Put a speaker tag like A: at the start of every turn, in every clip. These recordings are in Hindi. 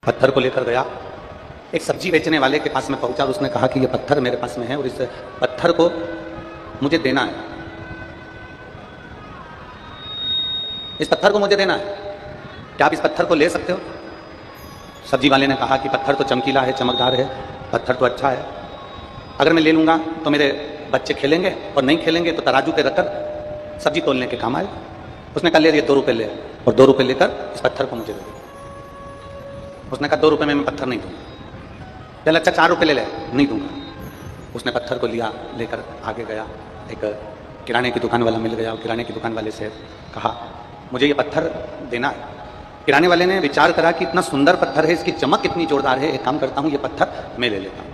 A: पत्थर को लेकर गया, एक सब्जी बेचने वाले के पास में पहुंचा और उसने कहा कि ये पत्थर मेरे पास में है और इस पत्थर को मुझे देना है, इस पत्थर को मुझे देना है, क्या आप इस पत्थर को ले सकते हो? सब्जी वाले ने कहा कि पत्थर तो चमकीला है, चमकदार है, पत्थर तो अच्छा है, अगर मैं ले लूँगा तो मेरे बच्चे खेलेंगे और नहीं खेलेंगे तो तराजू पे रखकर सब्जी तोलने के काम आए। उसने कहा ले लिए 2 रुपये ले, और 2 रुपये लेकर इस पत्थर को मुझे दे दिया। उसने कहा 2 रुपये में मैं पत्थर नहीं दूंगा। चल अच्छा 4 रुपये ले ले, नहीं दूंगा। उसने पत्थर को लिया, लेकर आगे गया, एक किराने की दुकान वाला मिल गया और किराने की दुकान वाले से कहा मुझे ये पत्थर देना है। किराने वाले ने विचार करा कि इतना सुंदर पत्थर है, इसकी चमक इतनी जोरदार है, एक काम करता हूँ ये पत्थर मैं ले लेता हूँ,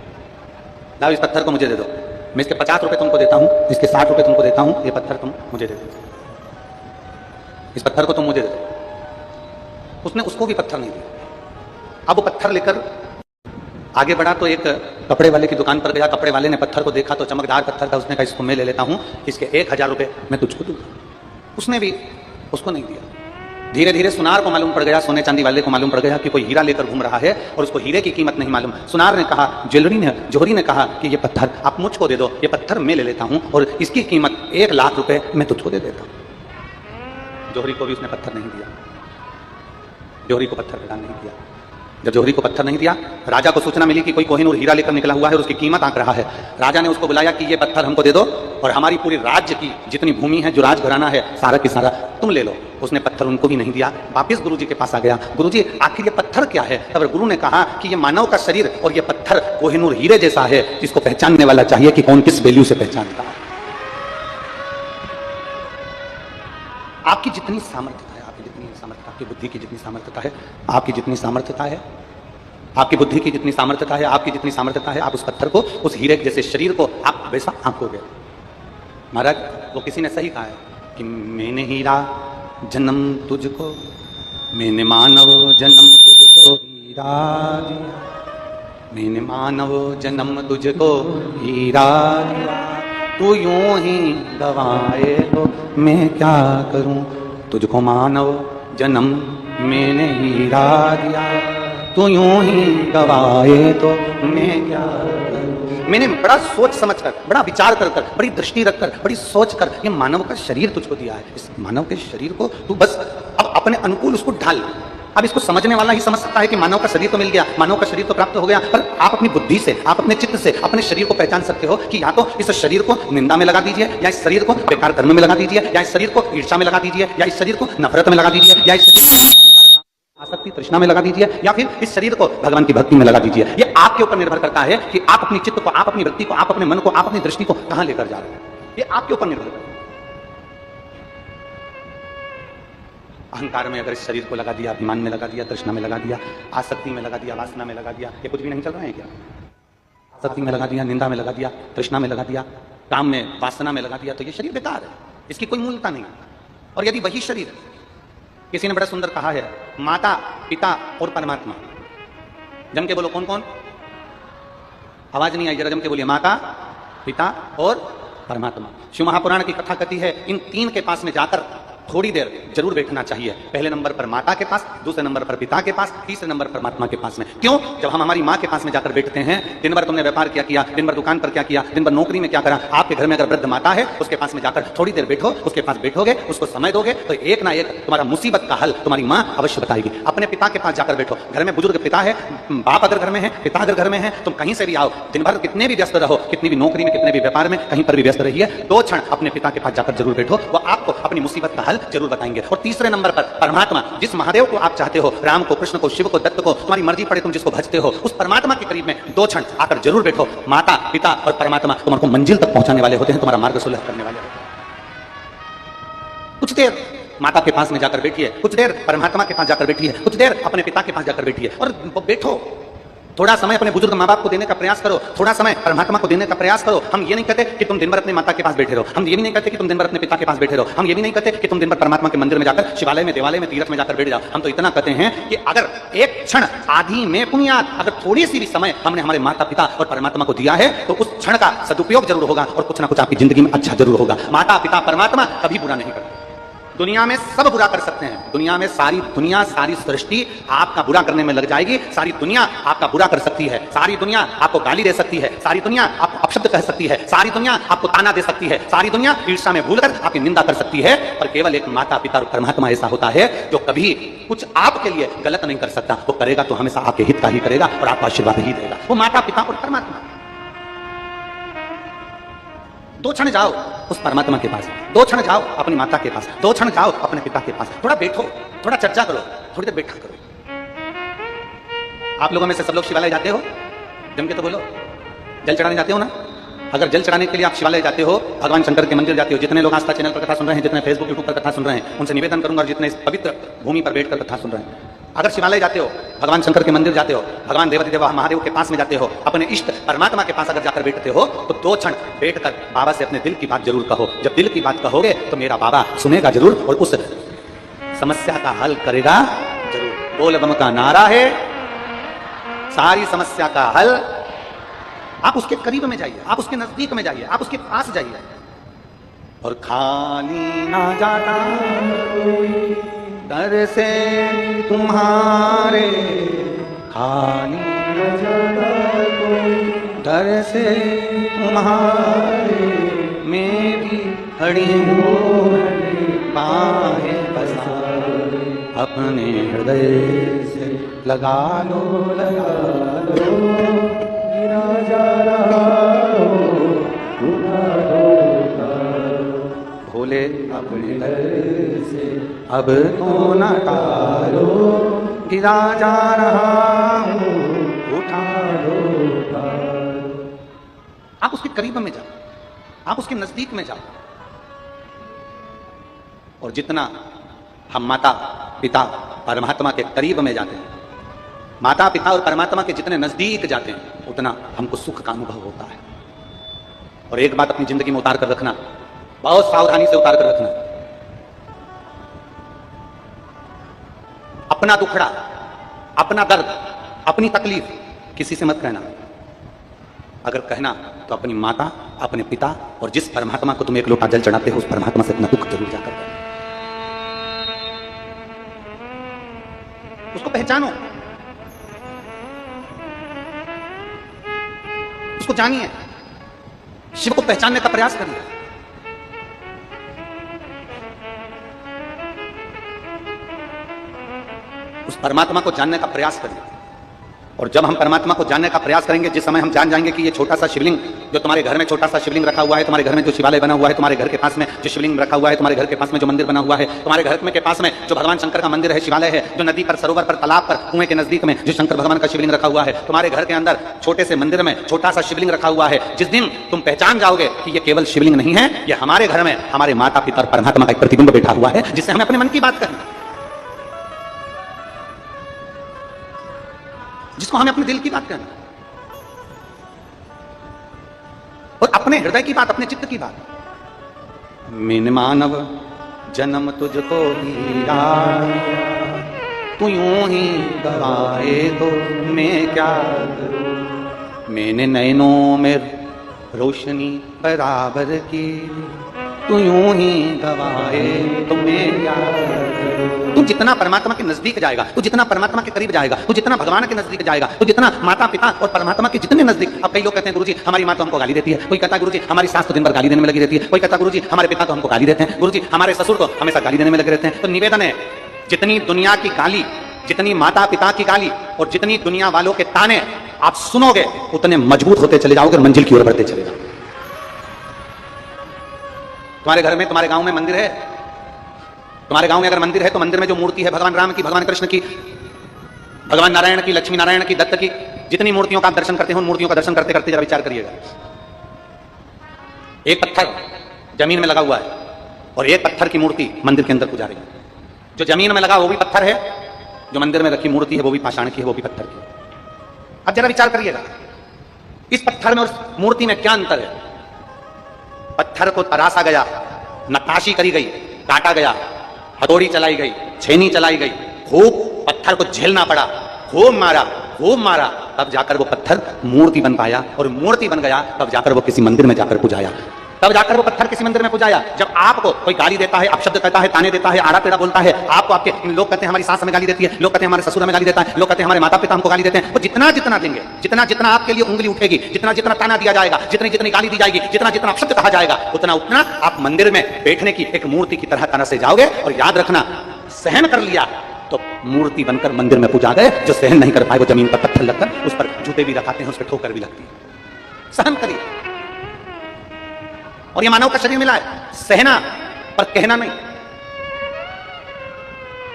A: लाओ इस पत्थर को मुझे दे दो, मैं इसके 50 रुपये तुमको देता हूँ, इसके 60 रुपये तुमको देता हूँ, ये पत्थर तुम मुझे दे दो, इस पत्थर को तुम मुझे दे दो। उसने उसको भी पत्थर नहीं दिया। अब वो पत्थर लेकर आगे बढ़ा तो एक कपड़े वाले की दुकान पर गया, कपड़े वाले ने पत्थर को देखा तो चमकदार पत्थर था, उसने कहा इसको मैं ले लेता हूँ, इसके 1000 रुपये मैं तुझको दूंगा। उसने भी उसको नहीं दिया। धीरे धीरे सुनार को मालूम पड़ गया, सोने चांदी वाले को मालूम पड़ गया कि कोई हीरा लेकर घूम रहा है और उसको हीरे की कीमत नहीं मालूम। सुनार ने कहा, जोहरी ने कहा कि ये पत्थर आप मुझको दे दो, ये पत्थर मैं ले लेता हूँ और इसकी कीमत 1 लाख रुपए मैं तुझको दे देता हूँ। जोहरी को भी उसने पत्थर नहीं दिया, जोहरी को पत्थर प्रदान नहीं किया। जब जोहरी को पत्थर नहीं दिया, राजा को सूचना मिली कि कोई कोहिनूर हीरा लेकर निकला हुआ है और उसकी कीमत आंक रहा है। राजा ने उसको बुलाया कि ये पत्थर हमको दे दो और हमारी पूरी राज्य की जितनी भूमि है, जो राजघराना है, सारा की सारा तुम ले लो। उसने पत्थर उनको भी नहीं दिया, वापिस गुरुजी के पास आ गया। गुरुजी आखिर ये पत्थर क्या है? तब गुरु ने कहा कि ये मानव का शरीर और ये पत्थर कोहिनूर हीरे जैसा है, जिसको पहचानने वाला चाहिए कि कौन किस वैल्यू से पहचानता है। आपकी जितनी सामर्थ्य है, आपकी जितनी सामर्थ्य, आपकी बुद्धि की जितनी सामर्थ्यता है, आपकी जितनी सामर्थ्यता है, आपकी बुद्धि की जितनी सामर्थ्यता है, आपकी जितनी सामर्थ्यता है, आप उस पत्थर को, उस हीरे जैसे शरीर को आप वैसा आंकोगे। महाराज वो किसी ने सही कहा है कि मैंने हीरा जन्म तुझको, मैंने मानव जन्म तुझको हीरा दिया, मैंने मानव जन्म तुझको हीरा दिया, तू यूं ही गवाए तो मैं क्या करूं, तुझको मानव जन्म मैंने हीरा दिया, तू यूं ही गवाए तो मैं क्या करूं। मैंने बड़ा सोच समझकर, बड़ा विचार कर कर, बड़ी दृष्टि रखकर, बड़ी सोच कर ये मानव का शरीर तुझको दिया है। इस मानव के शरीर को तू बस अब अपने अनुकूल उसको ढाल। अब इसको समझने वाला ही समझ सकता है कि मानव का शरीर तो मिल गया, मानव का शरीर तो प्राप्त हो गया, पर आप अपनी बुद्धि से, आप अपने चित्त से अपने शरीर को पहचान सकते हो कि या तो इस शरीर को निंदा में लगा दीजिए, या इस शरीर को बेकार कर्म में लगा दीजिए, या इस शरीर को ईर्ष्या में लगा दीजिए, या इस शरीर को नफरत में लगा दीजिए, या इस शरीर को आसक्ति तृष्णा में लगा दीजिए, या फिर इस शरीर को भगवान की भक्ति में लगा दीजिए। ये आपके ऊपर निर्भर करता है कि आप अपनी चित्त को, आप अपनी वृत्ति को, आप अपने मन को, आप अपनी दृष्टि को कहां लेकर जा रहे हैं। ये आपके ऊपर निर्भर करता है। अहंकार में अगर इस शरीर को लगा दिया, अभिमान में लगा दिया, तृष्णा में लगा दिया, आसक्ति में लगा दिया, वासना में लगा दिया, ये कुछ भी नहीं चल रहा है क्या? आसक्ति में लगा दिया, निंदा में लगा दिया, तृष्णा में लगा दिया, काम में, वासना में लगा दिया, तो ये शरीर बेकार है, इसकी कोई मूलता नहीं। और यदि वही शरीर, किसी ने बड़ा सुंदर कहा है, माता, पिता और परमात्मा, जम के बोलो कौन कौन? आवाज नहीं आई, जरा जम के बोलिए, माता, पिता और परमात्मा। शिव महापुराण की कथा कहती है इन 3 के पास में जाकर थोड़ी देर जरूर बैठना चाहिए। पहले नंबर पर माता के पास, दूसरे नंबर पर पिता के पास, तीसरे नंबर पर परमात्मा के पास में। क्यों? जब हम हमारी माँ के पास में जाकर बैठते हैं, दिन भर तुमने व्यापार क्या किया, दिन भर दुकान पर क्या किया, दिन भर नौकरी में क्या करा, आपके घर में अगर वृद्ध माता है उसके पास में जाकर थोड़ी देर बैठो, उसके पास बैठोगे, उसको समय दोगे तो एक ना एक तुम्हारा मुसीबत का हल तुम्हारी माँ अवश्य बताएगी। अपने पिता के पास जाकर बैठो, घर में बुजुर्ग पिता है, बाप अगर घर में है, पिता अगर घर में है, तुम कहीं से भी आओ, दिन भर कितने भी व्यस्त रहो, कितनी भी नौकरी में, कितने भी व्यापार में, कहीं पर भी व्यस्त रहिए, 2 क्षण अपने पिता के पास जाकर जरूर बैठो, वो आपको अपनी मुसीबत का हल जरूर बताएंगे। और तीसरे नंबर पर परमात्मा, जिस महादेव को आप चाहते हो, राम को, कृष्ण को, शिव को, दत्त को, तुम्हारी मर्जी पड़े तुम जिसको भजते हो, उस परमात्मा के करीब में 2 क्षण आकर जरूर बैठो। माता, पिता और परमात्मा तुम्हारे को मंजिल तक पहुंचाने वाले होते हैं, तुम्हारा मार्ग सुलभ करने वाले होते हैं। कुछ देर माता के पास में जाकर बैठिए, कुछ देर परमात्मा के पास जाकर बैठिए, कुछ देर अपने पिता के पास जाकर बैठिए और बैठो। थोड़ा समय अपने बुजुर्ग माँ बाप को देने का प्रयास करो, थोड़ा समय परमात्मा को देने का प्रयास करो। हम ये नहीं कहते कि तुम दिन भर अपनी माता के पास बैठे रहो, हम ये भी नहीं कहते कि तुम दिन भर अपने पिता के पास बैठे रहो, हम ये भी नहीं कहते कि तुम दिन भर परमात्मा के मंदिर में जाकर, शिवालय में, देवालय में, तीर्थ में जाकर बैठ जाओ। हम तो इतना कहते हैं कि अगर एक क्षण आधी में पुण्यात, अगर थोड़ी सी भी समय हमने हमारे माता पिता और परमात्मा को दिया है तो उस क्षण का सदुपयोग जरूर होगा और कुछ ना कुछ आपकी जिंदगी में अच्छा जरूर होगा। माता पिता परमात्मा कभी बुरा नहीं करते, दुनिया में सब बुरा कर सकते हैं, दुनिया में सारी दुनिया, सारी सृष्टि आपका बुरा करने में लग जाएगी। सारी दुनिया आपका बुरा कर सकती है, सारी दुनिया आपको गाली दे सकती है, सारी दुनिया आपको अपशब्द कह सकती है, सारी दुनिया आपको ताना दे सकती है, सारी दुनिया ईर्ष्या में भूलकर आपकी निंदा कर सकती है। पर केवल एक माता पिता और परमात्मा ऐसा होता है जो कभी कुछ आपके लिए गलत नहीं कर सकता। वो करेगा तो हमेशा आपके हित का ही करेगा और आपको आशीर्वाद ही देगा। वो माता पिता और परमात्मा। दो क्षण जाओ उस परमात्मा के पास, दो क्षण जाओ अपनी माता के पास, दो क्षण जाओ अपने पिता के पास, थोड़ा बैठो, थोड़ा चर्चा करो, थोड़ी देर बैठा करो। आप लोगों में से सब लोग शिवालय जाते हो? जम के तो बोलो। जल चढ़ाने जाते हो ना? अगर जल चढ़ाने के लिए आप शिवालय जाते हो, भगवान शंकर के मंदिर जाते हो, जितने लोग आस्था चैनल पर कथा सुन रहे हैं, जितने फेसबुक यूट्यूब पर कथा सुन रहे हैं, उनसे निवेदन करूंगा, जितने इस पवित्र भूमि पर बैठकर कथा सुन रहे हैं, अगर शिवालय जाते हो, भगवान शंकर के मंदिर जाते हो, भगवान देवती देवा महादेव के पास में जाते हो, अपने इष्ट परमात्मा के पास अगर जाकर बैठते हो, तो दो क्षण बैठकर बाबा से अपने दिल की बात जरूर कहो। जब दिल की बात कहोगे तो मेरा बाबा सुनेगा जरूर और उस समस्या का हल करेगा जरूर। बोल बम का नारा है, सारी समस्या का हल। आप उसके करीब में जाइए, आप उसके नजदीक में जाइए, आप उसके पास जाइए। और खाली ना जाता दर से तुम्हारे, खाली न जाता दर से तुम्हारे, मेरी खड़ी बाहें पसारे, अपने हृदय से लगा लो, लगा लो, गिरा जा रहा हो, उठा दो, भोले अपने हृदय से अब तो न टालो, गिरा जा रहा हूँ, उठा लो। आप उसके करीब में जाओ, आप उसके नजदीक में जाओ। और जितना हम माता पिता परमात्मा के करीब में जाते हैं, माता पिता और परमात्मा के जितने नजदीक जाते हैं, उतना हमको सुख का अनुभव होता है। और एक बात अपनी जिंदगी में उतार कर रखना, बहुत सावधानी से उतार कर रखना, अपना दुखड़ा, अपना दर्द, अपनी तकलीफ किसी से मत कहना। अगर कहना तो अपनी माता, अपने पिता और जिस परमात्मा को तुम एक लोटा जल चढ़ाते हो, उस परमात्मा से अपना दुख जरूर जाकर कहना। उसको पहचानो, उसको जानिए, शिव को पहचानने का प्रयास करिए। उस परमात्मा को जानने का प्रयास करिए। और जब हम परमात्मा को जानने का प्रयास करेंगे, जिस समय हम जान जाएंगे कि ये छोटा सा शिवलिंग जो तुम्हारे घर में, छोटा सा शिवलिंग रखा हुआ है, तुम्हारे घर में जो शिवालय बना हुआ है, तुम्हारे घर के पास में जो शिवलिंग रखा हुआ है, तुम्हारे घर के पास में जो मंदिर बना हुआ है, तुम्हारे घर में के पास में जो भगवान शंकर का मंदिर है, शिवालय है, जो नदी पर, सरोवर पर, तालाब पर, कुएं के नजदीक में जो शंकर भगवान का शिवलिंग रखा हुआ है, तुम्हारे घर के अंदर छोटे से मंदिर में छोटा सा शिवलिंग रखा हुआ है, जिस दिन तुम पहचान जाओगे कि ये केवल शिवलिंग नहीं है, ये हमारे घर में हमारे माता पिता और परमात्मा का एक प्रतिबिंब बैठा हुआ है, जिससे हमें अपने मन की बात करनी, जिसको हमें अपने दिल की बात करनी और अपने हृदय की बात, अपने चित्त की बात। मैंने मानव जन्म तुझको दिया, तू यूं ही गवाए तो मैं क्या करूं, मैंने नैनों में रोशनी बराबर की, तू यूं ही गवाए तो मैं क्या करूं। तू जितना परमात्मा के नजदीक जाएगा, तू जितना परमात्मा के करीब जाएगा, तू जितना भगवान के नजदीक जाएगा, तू जितना माता पिता और परमात्मा के जितने नजदीक। अब कई लोग कहते हैं गुरुजी हमारी माँ तो हमको गाली देती है, कोई कहता है गुरुजी हमारी सास तो दिन भर गाली देने में लगी रहती है, कोई कहता है गुरुजी हमारे पिता तो हमको गाली देते हैं, गुरुजी हमारे ससुर तो हमेशा गाली देने में लगे रहते हैं। तो निवेदन है, जितनी दुनिया की गाली, जितनी माता पिता की गाली और जितनी दुनिया वालों के ताने आप सुनोगे, उतने मजबूत होते चले जाओगे और मंजिल की ओर बढ़ते चले जाओगे। तुम्हारे घर में, तुम्हारे गांव में मंदिर है, तुम्हारे गांव में अगर मंदिर है तो मंदिर में जो मूर्ति है भगवान राम की, भगवान कृष्ण की, भगवान नारायण की, लक्ष्मी नारायण की, दत्त की, जितनी मूर्तियों का आप दर्शन करते हो, उन मूर्तियों का दर्शन करते करते जरा विचार करिएगा। एक पत्थर जमीन में लगा हुआ है और एक पत्थर की मूर्ति मंदिर के अंदर पूजा रही है। जो जमीन में लगा वो भी पत्थर है, जो मंदिर में रखी मूर्ति है वो भी पाषाण की है, वो भी पत्थर की है। अब जरा विचार करिएगा, इस पत्थर में और मूर्ति में क्या अंतर है। पत्थर को तराशा गया, नक्काशी करी गई, काटा गया, हथौड़ी चलाई गई, छेनी चलाई गई, खूब पत्थर को झेलना पड़ा, खूब मारा, तब जाकर वो पत्थर मूर्ति बन पाया, और मूर्ति बन गया तब जाकर वो किसी मंदिर में जाकर पूजाया। तब जाकर वो पत्थर किसी मंदिर में पूजाया। जब आपको कोई गाली देता है, अपशब्द कहता है, ताने देता है, आड़ा टेढ़ा बोलता है, आपको आपके लोग कहते हैं हमारी सास हमें गाली देती है, लोग कहते हैं हमारे ससुर हमें गाली देता है, लोग कहते हैं हमारे माता पिता हमको गाली देते हैं, वो जितना जितना देंगे, जितना जितना आपके लिए उंगली उठेगी, जितना जितना ताना दिया जाएगा, जितनी जितनी गाली दी जाएगी, जितना जितना अपशब्द कहा जाएगा, उतना उतना आप मंदिर में बैठने की एक मूर्ति की तरह से जाओगे। और याद रखना, सहन कर लिया तो मूर्ति बनकर मंदिर में पूजा गए। जो सहन नहीं कर पाए वो जमीन पर पत्थर लगकर उस पर जूते भी लगाते हैं, उस पर ठोकर भी लगती है। सहन करिए। और ये मानव का शरीर मिला है, सहना पर कहना नहीं।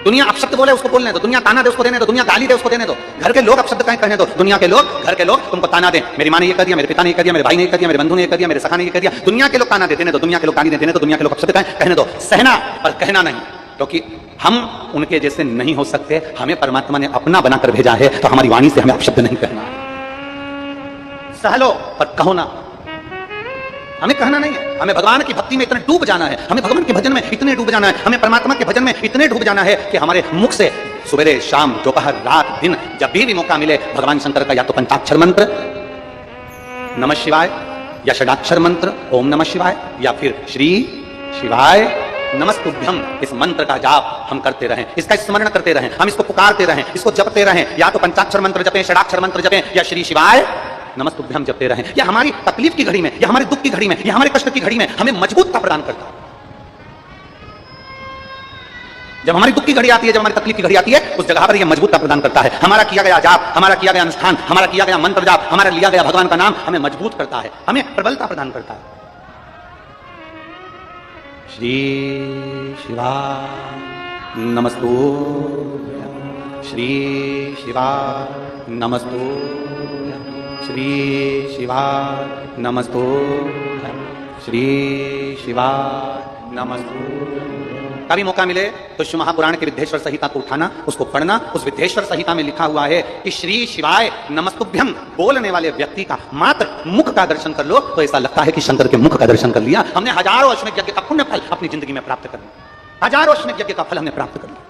A: दुनिया अपशब्द बोले उसको बोलने दो, दुनिया ताना दे उसको देने दो, दुनिया गाली दे उसको देने दो, घर के लोग अपशब्द कहें कहने दो, दुनिया के लोग, घर के लोग तुमको ताना दे, मेरी माँ ने ये कर दिया, मेरे पिता ने ये कर दिया, मेरे भाई ने ये कर दिया, मेरे बंधु ने ये कर दिया, मेरे सखा ने ये कर दिया, दुनिया के लोग ताना देने दो, दुनिया के लोग गाली देने दो, दुनिया के लोग अपशब्द कहें कहने दो। सहना पर कहना नहीं, क्योंकि हम उनके जैसे नहीं हो सकते। हमें परमात्मा ने अपना बनाकर भेजा है, तो हमारी वाणी से हमें अपशब्द नहीं कहना। सह लो पर कहो ना, हमें कहना नहीं है। हमें भगवान की भक्ति में इतने डूब जाना है, हमें भगवान के भजन में इतने डूब जाना है, हमें परमात्मा के भजन में इतने डूब जाना है कि हमारे मुख से सुबह शाम दोपहर रात दिन जब भी मौका मिले भगवान शंकर का या तो पंचाक्षर मंत्र नमः शिवाय, या षडाक्षर मंत्र ओम नमः शिवाय, या फिर श्री शिवाय नमस्तुभ्यम, इस मंत्र का जाप हम करते रहें, इसका स्मरण करते रहें, हम इसको पुकारते रहें, इसको जपते रहें। या तो पंचाक्षर मंत्र जपें, षडाक्षर मंत्र जपें, या श्री शिवाय नमस्तुभ्यम जपते रहें। या हमारी तकलीफ की घड़ी में, या हमारे दुख की घड़ी में, या हमारे कष्ट की घड़ी में हमें मजबूतता प्रदान करता है। जब हमारी दुख की घड़ी आती है, जब हमारी तकलीफ की घड़ी आती है, उस जगह पर यह मजबूतता प्रदान करता है। हमारा किया गया जाप, हमारा किया गया अनुष्ठान, हमारा किया गया मंत्र जाप, हमारा लिया गया भगवान का नाम हमें मजबूत करता है, हमें प्रबलता प्रदान करता है। श्री शिवाय नमस्तुभ्यं, श्री शिवाय नमस्तुभ्यं, श्री शिवाय नमस्तुभ्यं, श्री शिवाय नमस्तुभ्यं। कभी मौका मिले तो शिव महापुराण के विद्येश्वर संहिता को उठाना, उसको पढ़ना। उस विद्येश्वर संहिता में लिखा हुआ है कि श्री शिवाय नमस्तुभ्यं बोलने वाले व्यक्ति का मात्र मुख का दर्शन कर लो तो ऐसा लगता है कि शंकर के मुख का दर्शन कर लिया। हमने हजारों अश्वमेध यज्ञ का पुण्य फल अपनी जिंदगी में प्राप्त कर लिया, हजारों अश्वमेध यज्ञ का फल हमने प्राप्त कर लिया।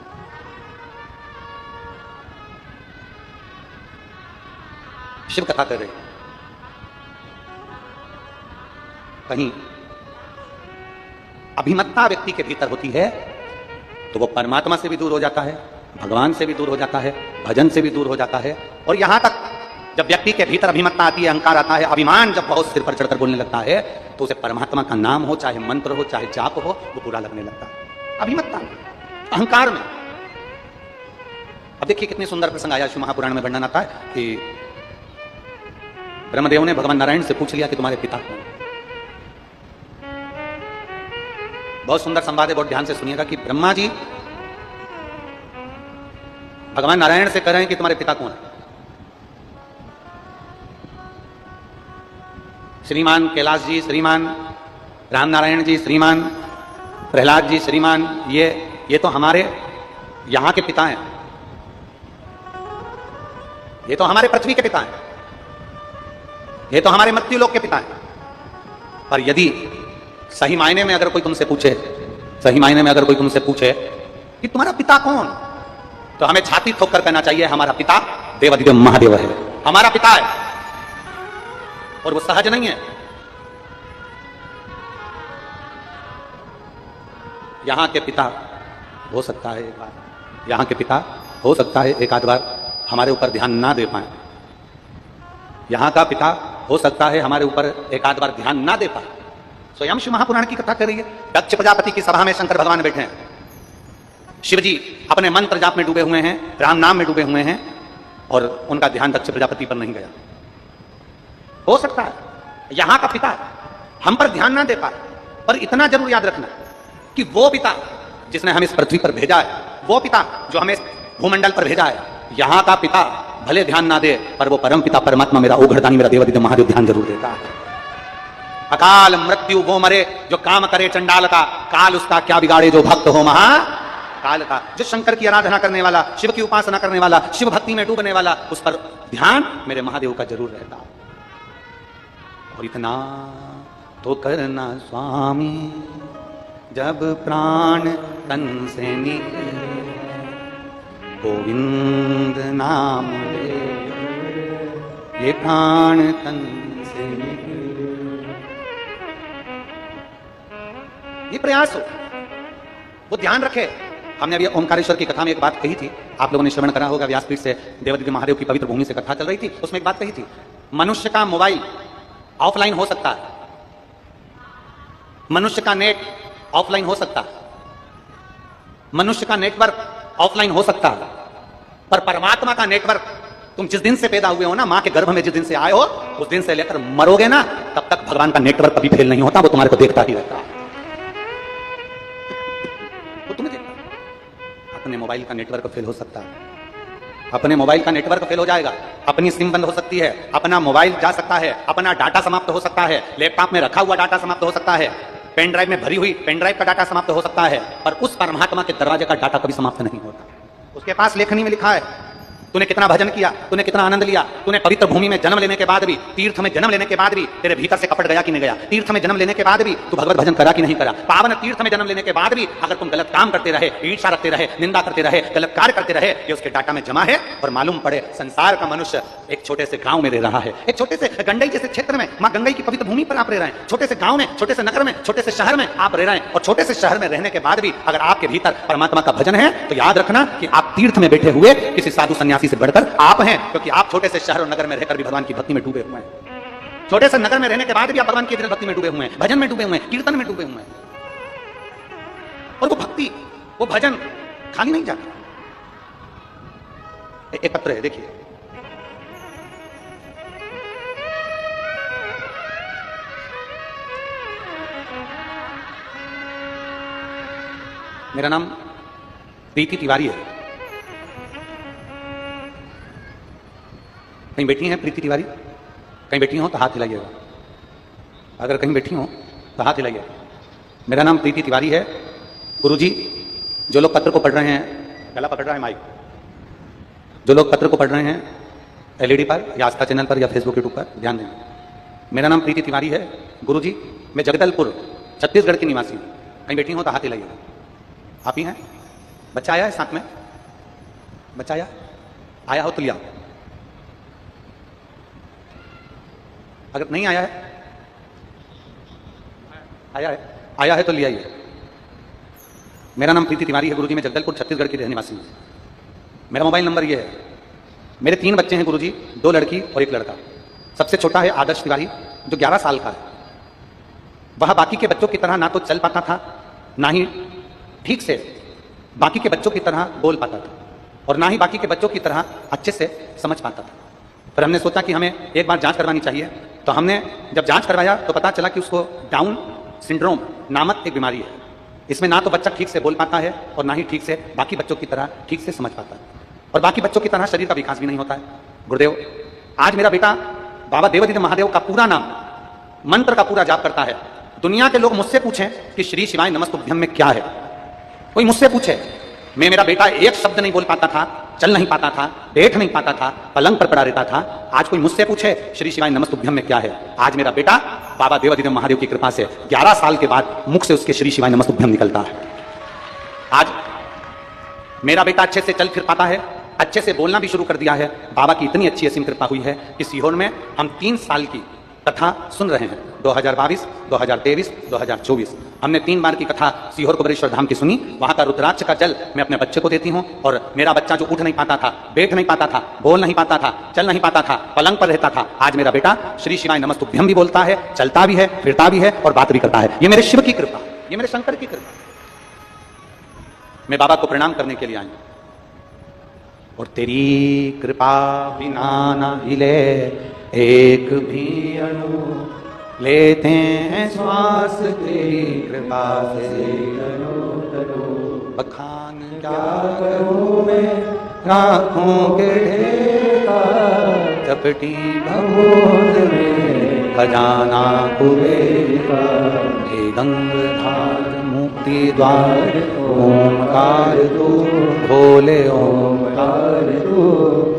A: शिव कथा कर रहे, कहीं अभिमत्ता व्यक्ति के भीतर होती है तो वो परमात्मा से भी दूर हो जाता है, भगवान से भी दूर हो जाता है, भजन से भी दूर हो जाता है। और यहां तक जब व्यक्ति के भीतर अभिमत्ता आती है, अहंकार आता है, अभिमान जब बहुत सिर पर चढ़कर बोलने लगता है, तो उसे परमात्मा का नाम हो, चाहे मंत्र हो, चाहे जाप हो, वो बुरा लगने लगता है। अभिमत्ता में, अहंकार में। अब देखिए कितने सुंदर प्रसंग आया शिव महापुराण में वर्णन आता है कि ब्रह्मदेव ने भगवान नारायण से पूछ लिया कि तुम्हारे पिता कौन। बहुत सुंदर संवाद है, बहुत ध्यान से सुनिएगा कि ब्रह्मा जी भगवान नारायण से कह रहे हैं कि तुम्हारे पिता कौन है। श्रीमान कैलाश जी, श्रीमान राम नारायण जी, श्रीमान प्रहलाद जी, श्रीमान ये तो हमारे यहां के पिता हैं, ये तो हमारे पृथ्वी के पिता हैं, ये तो हमारे मृत्यु लोक के पिता हैं। पर यदि सही मायने में अगर कोई तुमसे पूछे, सही मायने में अगर कोई तुमसे पूछे कि तुम्हारा पिता कौन, तो हमें छाती ठोक कर कहना चाहिए हमारा पिता देवाधिदेव महादेव है, हमारा पिता है। और वो सहज नहीं है। यहां के पिता हो सकता है एक बार, यहां के पिता हो सकता है एक आध बार हमारे ऊपर ध्यान ना दे पाए, यहां का पिता हो सकता है हमारे ऊपर एक आध बार ध्यान ना दे पाए। स्वयं शिव महापुराण की कथा कर रही है। दक्ष प्रजापति की सभा में शंकर भगवान बैठे हैं, शिव जी अपने मंत्र जाप में डूबे हुए हैं, राम नाम में डूबे हुए हैं, और उनका ध्यान दक्ष प्रजापति पर नहीं गया। हो सकता है यहां का पिता हम पर ध्यान ना दे पाए, पर इतना जरूर याद रखना कि वो पिता जिसने हमें इस पृथ्वी पर भेजा है, वो पिता जो हमें भूमंडल पर भेजा है, यहां का पिता भले ध्यान ना दे, पर वो परम पिता परमात्मा मेरा ओघड़दानी मेरा देवाधिदेव महादेव ध्यान जरूर देता है। अकाल मृत्यु वो मरे जो काम करे चंडाल का, काल उसका क्या बिगाड़े जो भक्त हो महा काल का। जो शंकर की आराधना करने वाला, शिव की उपासना करने वाला, शिव भक्ति में डूबने वाला, उस पर ध्यान मेरे महादेव का जरूर रहता। और इतना तो करना स्वामी जब प्राण तन से निकले, गोविंद नाम ले ये प्राण तन से निकले। ये प्रयास हो, वो ध्यान रखे। हमने अभी ओंकारेश्वर की कथा में एक बात कही थी, आप लोगों ने श्रवण करा होगा, व्यासपीठ से देवादिदेव महादेव की पवित्र भूमि से कथा चल रही थी, उसमें एक बात कही थी, मनुष्य का मोबाइल ऑफलाइन हो सकता है, मनुष्य का नेट ऑफलाइन हो सकता है, मनुष्य का नेटवर्क ऑफलाइन हो सकता है, पर परमात्मा का नेटवर्क तुम जिस दिन से पैदा हुए हो ना, मां के गर्भ में जिस दिन से आए हो, उस दिन से लेकर मरोगे ना, तब तक भगवान का नेटवर्क कभी फेल नहीं होता, वो तुम्हारे को देखता ही रहता है। वो तुम्हें देखता है। अपने मोबाइल का नेटवर्क फेल हो सकता है, अपने मोबाइल का नेटवर्क फेल हो जाएगा, अपनी सिम बंद हो सकती है, अपना मोबाइल जा सकता है, अपना डाटा समाप्त हो सकता है, लैपटॉप में रखा हुआ डाटा समाप्त हो सकता है, पेन ड्राइव में भरी हुई पेन ड्राइव का डाटा समाप्त हो सकता है, पर उस परमात्मा के दरवाजे का डाटा कभी समाप्त नहीं होता। उसके पास लेखनी में लिखा है, तूने कितना भजन किया, तूने कितना आनंद लिया, तूने पवित्र भूमि में जन्म लेने के बाद भी, तीर्थ में जन्म लेने के बाद भी तेरे भीतर से कपट गया कि नहीं गया, तीर्थ में जन्म लेने के बाद भी तू भगवत भजन करा कि नहीं करा, पावन तीर्थ में जन्म लेने के बाद भी अगर तुम गलत काम करते रहे, ईर्ष्या रखते रहे, निंदा करते रहे, गलत कार्य करते रहे, ये उसके डाटा में जमा है। और मालूम पड़े संसार का मनुष्य एक छोटे से गांव में रह रहा है, एक छोटे से गंडई जैसे क्षेत्र में, मां गंगई की पवित्र भूमि पर आप रह रहे हैं, छोटे से गांव में, छोटे से नगर में, छोटे से शहर में आप रह रहे हैं। और छोटे से शहर में रहने के बाद भी अगर आपके भीतर परमात्मा का भजन है, तो याद रखना कि आप तीर्थ में बैठे हुए किसी साधु सन्यासी से बढ़कर आप हैं, क्योंकि आप छोटे से शहर और नगर में रहकर भी भगवान की भक्ति में डूबे हुए हैं। छोटे से नगर में रहने के बाद भी आप भगवान की भक्ति में डूबे हुए हैं, भजन में डूबे हुए हैं, कीर्तन में डूबे हुए हैं। और वो भक्ति, वो भजन खाली नहीं जाता, एक पत्र है, देखिए, मेरा नाम प्रीति तिवारी है। कहीं बैठी हैं प्रीति तिवारी? कहीं बैठी हो तो हाथ हिलाइएगा, अगर कहीं बैठी हो तो हाथ हिलाइएगा। मेरा नाम प्रीति तिवारी है। गुरुजी, जो लोग पत्र को पढ़ रहे हैं, गला पकड़ रहा है माइक, जो लोग पत्र को पढ़ रहे हैं एलईडी पर या आस्था चैनल पर या फेसबुक यूट्यूब पर, ध्यान दें, मेरा नाम प्रीति तिवारी है। गुरुजी, मैं जगदलपुर छत्तीसगढ़ की निवासी हूँ। कहीं बैठी हो तो हाथ हिलाइएगा। आप ही हैं? बच्चा आया है साथ में? बच्चा आया हो तो लिया, अगर नहीं आया है, आया है तो ले आइए। मेरा नाम प्रीति तिवारी है गुरुजी, मैं जगदलपुर छत्तीसगढ़ की रहने वासी हूँ। मेरा मोबाइल नंबर ये है। मेरे 3 बच्चे हैं गुरुजी, 2 लड़की और 1 लड़का। सबसे छोटा है आदर्श तिवारी, जो 11 साल का है। वह बाकी के बच्चों की तरह ना तो चल पाता था, ना ही ठीक से बाकी के बच्चों की तरह बोल पाता था, और ना ही बाकी के बच्चों की तरह अच्छे से समझ पाता था। फिर हमने सोचा कि हमें एक बार जांच करवानी चाहिए, तो हमने जब जांच करवाया तो पता चला कि उसको डाउन सिंड्रोम नामक एक बीमारी है। इसमें ना तो बच्चा ठीक से बोल पाता है और ना ही ठीक से बाकी बच्चों की तरह ठीक से समझ पाता है, और बाकी बच्चों की तरह शरीर का विकास भी नहीं होता है। गुरुदेव, आज मेरा बेटा बाबा देवादिदेव महादेव का पूरा नाम, मंत्र का पूरा जाप करता है। दुनिया के लोग मुझसे पूछें कि श्री शिवाय नमस्तुभ्यम में क्या है, कोई मुझसे पूछे, मैं मेरा बेटा एक शब्द नहीं बोल पाता था, चल नहीं पाता था, बैठ नहीं पाता था, पलंग पर पड़ा रहता था। आज कोई मुझसे पूछे श्री शिवाय नमस्तुभ्यम में क्या है, आज मेरा बेटा बाबा देवादिदेव महादेव की कृपा से 11 साल के बाद मुख से उसके श्री शिवाय नमस्तुभ्यम निकलता है। आज मेरा बेटा अच्छे से चल फिर पाता है, अच्छे से बोलना भी शुरू कर दिया है। बाबा की इतनी अच्छी असीम कृपा हुई है कि सीहोर में हम 3 साल की कथा सुन रहे हैं। 2022, 2023, 2024 हमने 3 बार की कथा सीहोर कुबेरेश्वर धाम की सुनी। वहां का रुद्राक्ष का जल मैं अपने बच्चे को देती हूँ, और मेरा बच्चा जो उठ नहीं पाता था, बैठ नहीं पाता था, बोल नहीं पाता था, चल नहीं पाता था, पलंग पर रहता था, आज मेरा बेटा श्री शिवाय नमस्तुभ्यम भी बोलता है, चलता भी है, फिरता भी है और बात भी करता है। ये मेरे शिव की कृपा, ये मेरे शंकर की कृपा। मैं बाबा को प्रणाम करने के लिए आई, और तेरी कृपा बिना ना हिले एक भी अणु, लेते हैं श्वास तेरी कृपा से बखान क्या करूं मैं राखों के ढेका, चपटी भगोद में खजाना कुबेर का, हे गंगाधार मुक्ति द्वार ओमकार तू, भोले ओमकार तू,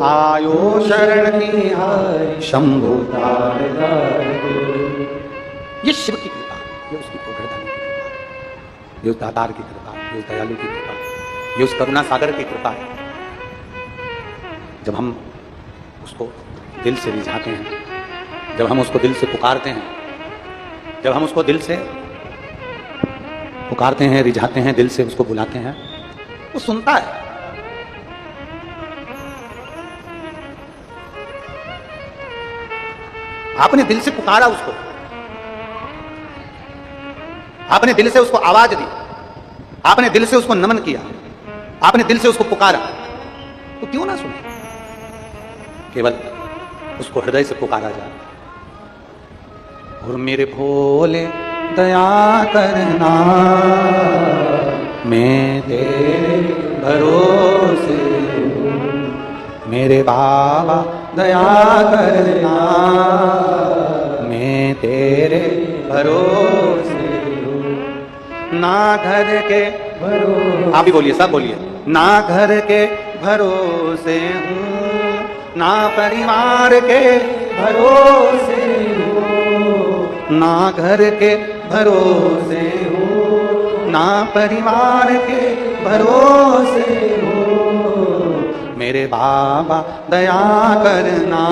A: आयो शरण की हाय शंभु तारदार तू। ये शिव की कृपा, ये उसकी गोवर्धन की कृपा, ये उस दातार की कृपा, ये उस दयालु की कृपा, ये उस करुणा सागर की कृपा है। जब हम उसको दिल से रिझाते हैं, जब हम उसको दिल से पुकारते हैं, जब हम उसको दिल से पुकारते हैं, रिझाते हैं, दिल से उसको बुलाते हैं, वो सुनता है। आपने दिल से पुकारा उसको, आपने दिल से उसको आवाज दी, आपने दिल से उसको नमन किया, आपने दिल से उसको पुकारा, तो क्यों ना सुने? केवल उसको हृदय से पुकारा जाए। और मेरे भोले दया करना, मैं तेरे भरोसे हूँ। मेरे बाबा दया करना, मैं तेरे भरोसे हूँ। ना घर के भरोसे, आप भी बोलिए, सब बोलिए। ना घर के भरोसे हूँ, ना परिवार के भरोसे हूँ। ना घर के भरोसे हूँ, ना परिवार के भरोसे हूँ। मेरे बाबा दया करना,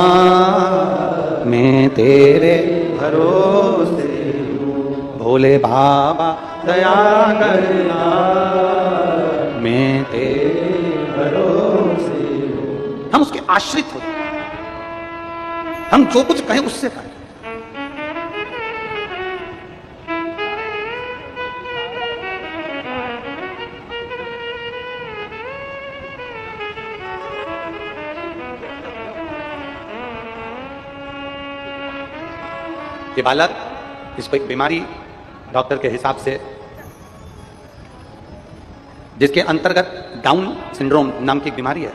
A: मैं तेरे भरोसे हूँ। भोले बाबा दया करना, मैं तेरे भरोसे हूँ। हम उसके आश्रित हो, हम जो कुछ कहें उससे कहें। ये बालक, इसको एक बीमारी डॉक्टर के हिसाब से, जिसके अंतर्गत डाउन सिंड्रोम नाम की बीमारी है,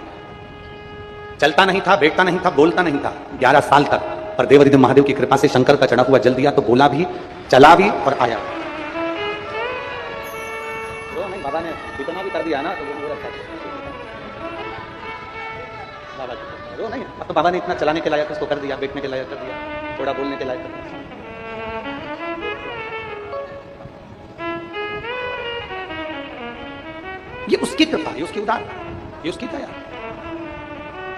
A: चलता नहीं था, बैठता नहीं था, बोलता नहीं था 11 साल तक, पर देवाधिदेव महादेव की कृपा से शंकर का चढ़ा हुआ जल दिया तो बोला भी, चला भी और आया। रो नहीं, बाबा ने इतना भी कर दिया ना, तो वो अच्छा बाबा रो नहीं, अब तो बाबा ने इतना चलाने के लायक उसको कर दिया, बैठने के लायक कर दिया, थोड़ा बोलने के लायक कर दिया। ये उसकी कृपा, ये उसकी उदार, ये उसकी दया।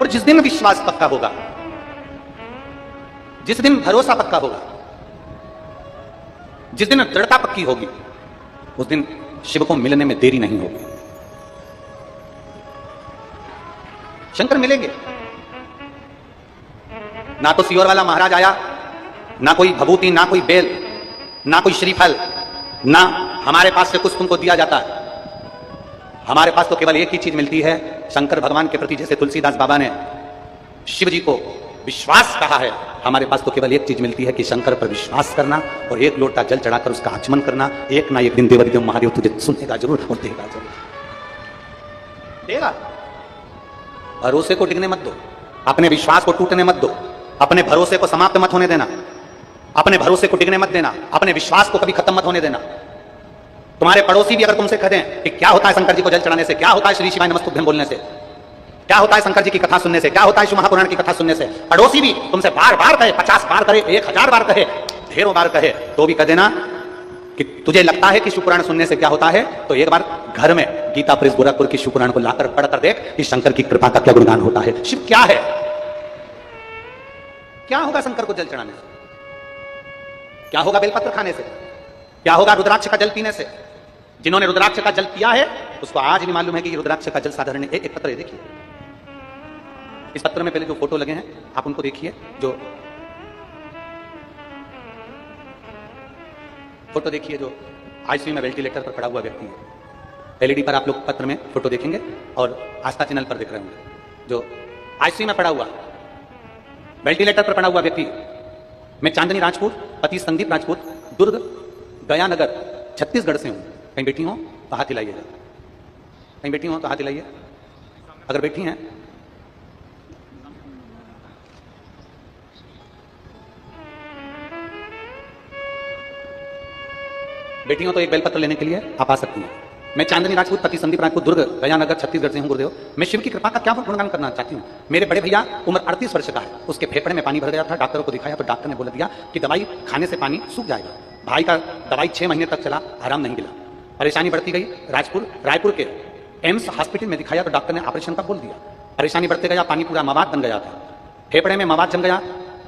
A: और जिस दिन विश्वास पक्का होगा, जिस दिन भरोसा पक्का होगा, जिस दिन दृढ़ता पक्की होगी, उस दिन शिव को मिलने में देरी नहीं होगी। शंकर मिलेंगे। ना तो सियोर वाला महाराज आया, ना कोई भभूति, ना कोई बेल, ना कोई श्रीफल, ना हमारे पास से कुछ तुमको दिया जाता है। हमारे पास तो केवल एक ही चीज मिलती है, शंकर भगवान के प्रति जैसे तुलसीदास बाबा ने शिव जी को विश्वास कहा है, हमारे पास तो केवल एक चीज मिलती है कि शंकर पर विश्वास करना और एक लोटा जल चढ़ाकर उसका आचमन करना। एक ना एक दिन देवाधिदेव महादेव तुझे सुनेगा जरूर और देगा जरूर, देगा। भरोसे को डिगने मत दो, अपने विश्वास को टूटने मत दो, अपने भरोसे को समाप्त मत होने देना, अपने भरोसे को डिगने मत देना, अपने विश्वास को कभी खत्म मत होने देना। तुम्हारे पड़ोसी भी अगर तुमसे कहें कि क्या होता है शंकर जी को जल चढ़ाने से, क्या होता है श्री शिवाय नमस्तुभ्यं बोलने से, क्या होता है शंकर जी की कथा सुनने से, क्या होता है शिव महापुराण की कथा सुनने से, पड़ोसी भी तुमसे बार बार कहे, 50 बार करे, 1000 बार कहे, ढेरों बार कहे, तो भी कह देना कि तुझे लगता है कि शिवपुराण सुनने से क्या होता है, तो एक बार घर में गीता प्रेस गोरखपुर की शिवपुराण को लाकर पढ़कर देख कि शंकर की कृपा का क्या गुणगान होता है। शिव क्या है, क्या होगा शंकर को जल चढ़ाने से, क्या होगा बेलपत्र खाने से, क्या होगा रुद्राक्ष का जल पीने से। जिन्होंने रुद्राक्ष का जल पिया है उसको आज भी मालूम है कि रुद्राक्ष का जल साधारण है। एक पत्र है, देखिए इस पत्र में पहले जो फोटो लगे हैं आप उनको देखिए, जो फोटो देखिए जो आईसीयू में वेंटिलेटर पर पड़ा हुआ व्यक्ति है। एलईडी पर आप लोग पत्र में फोटो देखेंगे और आस्था चैनल पर देख रहे होंगे। जो आईसीयू में पड़ा हुआ वेंटिलेटर पर पड़ा हुआ व्यक्ति, मैं चांदनी राजपूत, पति संदीप राजपूत, दुर्ग गया नगर छत्तीसगढ़ से हूं। कहीं बैठी हो तो हाथ हिलाइए, कहीं बैठी हो तो हाथ हिलाइए अगर बैठी हैं। बैठी हो तो एक बेलपत्र लेने के लिए आप आ सकती हैं। मैं चांदनी राजपूत, पति संदीप राजपूत, दुर्ग गया नगर छत्तीसगढ़ से हूं। गुरुदेव, मैं शिव की कृपा का क्या गुणगान करना चाहती हूँ। मेरे बड़े भैया उम्र 38 वर्ष का है, उसके फेफड़े में पानी भर गया था, डॉक्टरों को दिखाया तो डॉक्टर ने बोल दिया कि दवाई खाने से पानी सूख जाएगा। भाई का दवाई 6 महीने तक चला, आराम नहीं मिला, परेशानी बढ़ती गई। रायपुर के एम्स हॉस्पिटल में दिखाया तो डॉक्टर ने ऑपरेशन का बोल दिया। परेशानी बढ़ते गया, पानी पूरा मवाद बन गया था, फेफड़े में मवाद जम गया।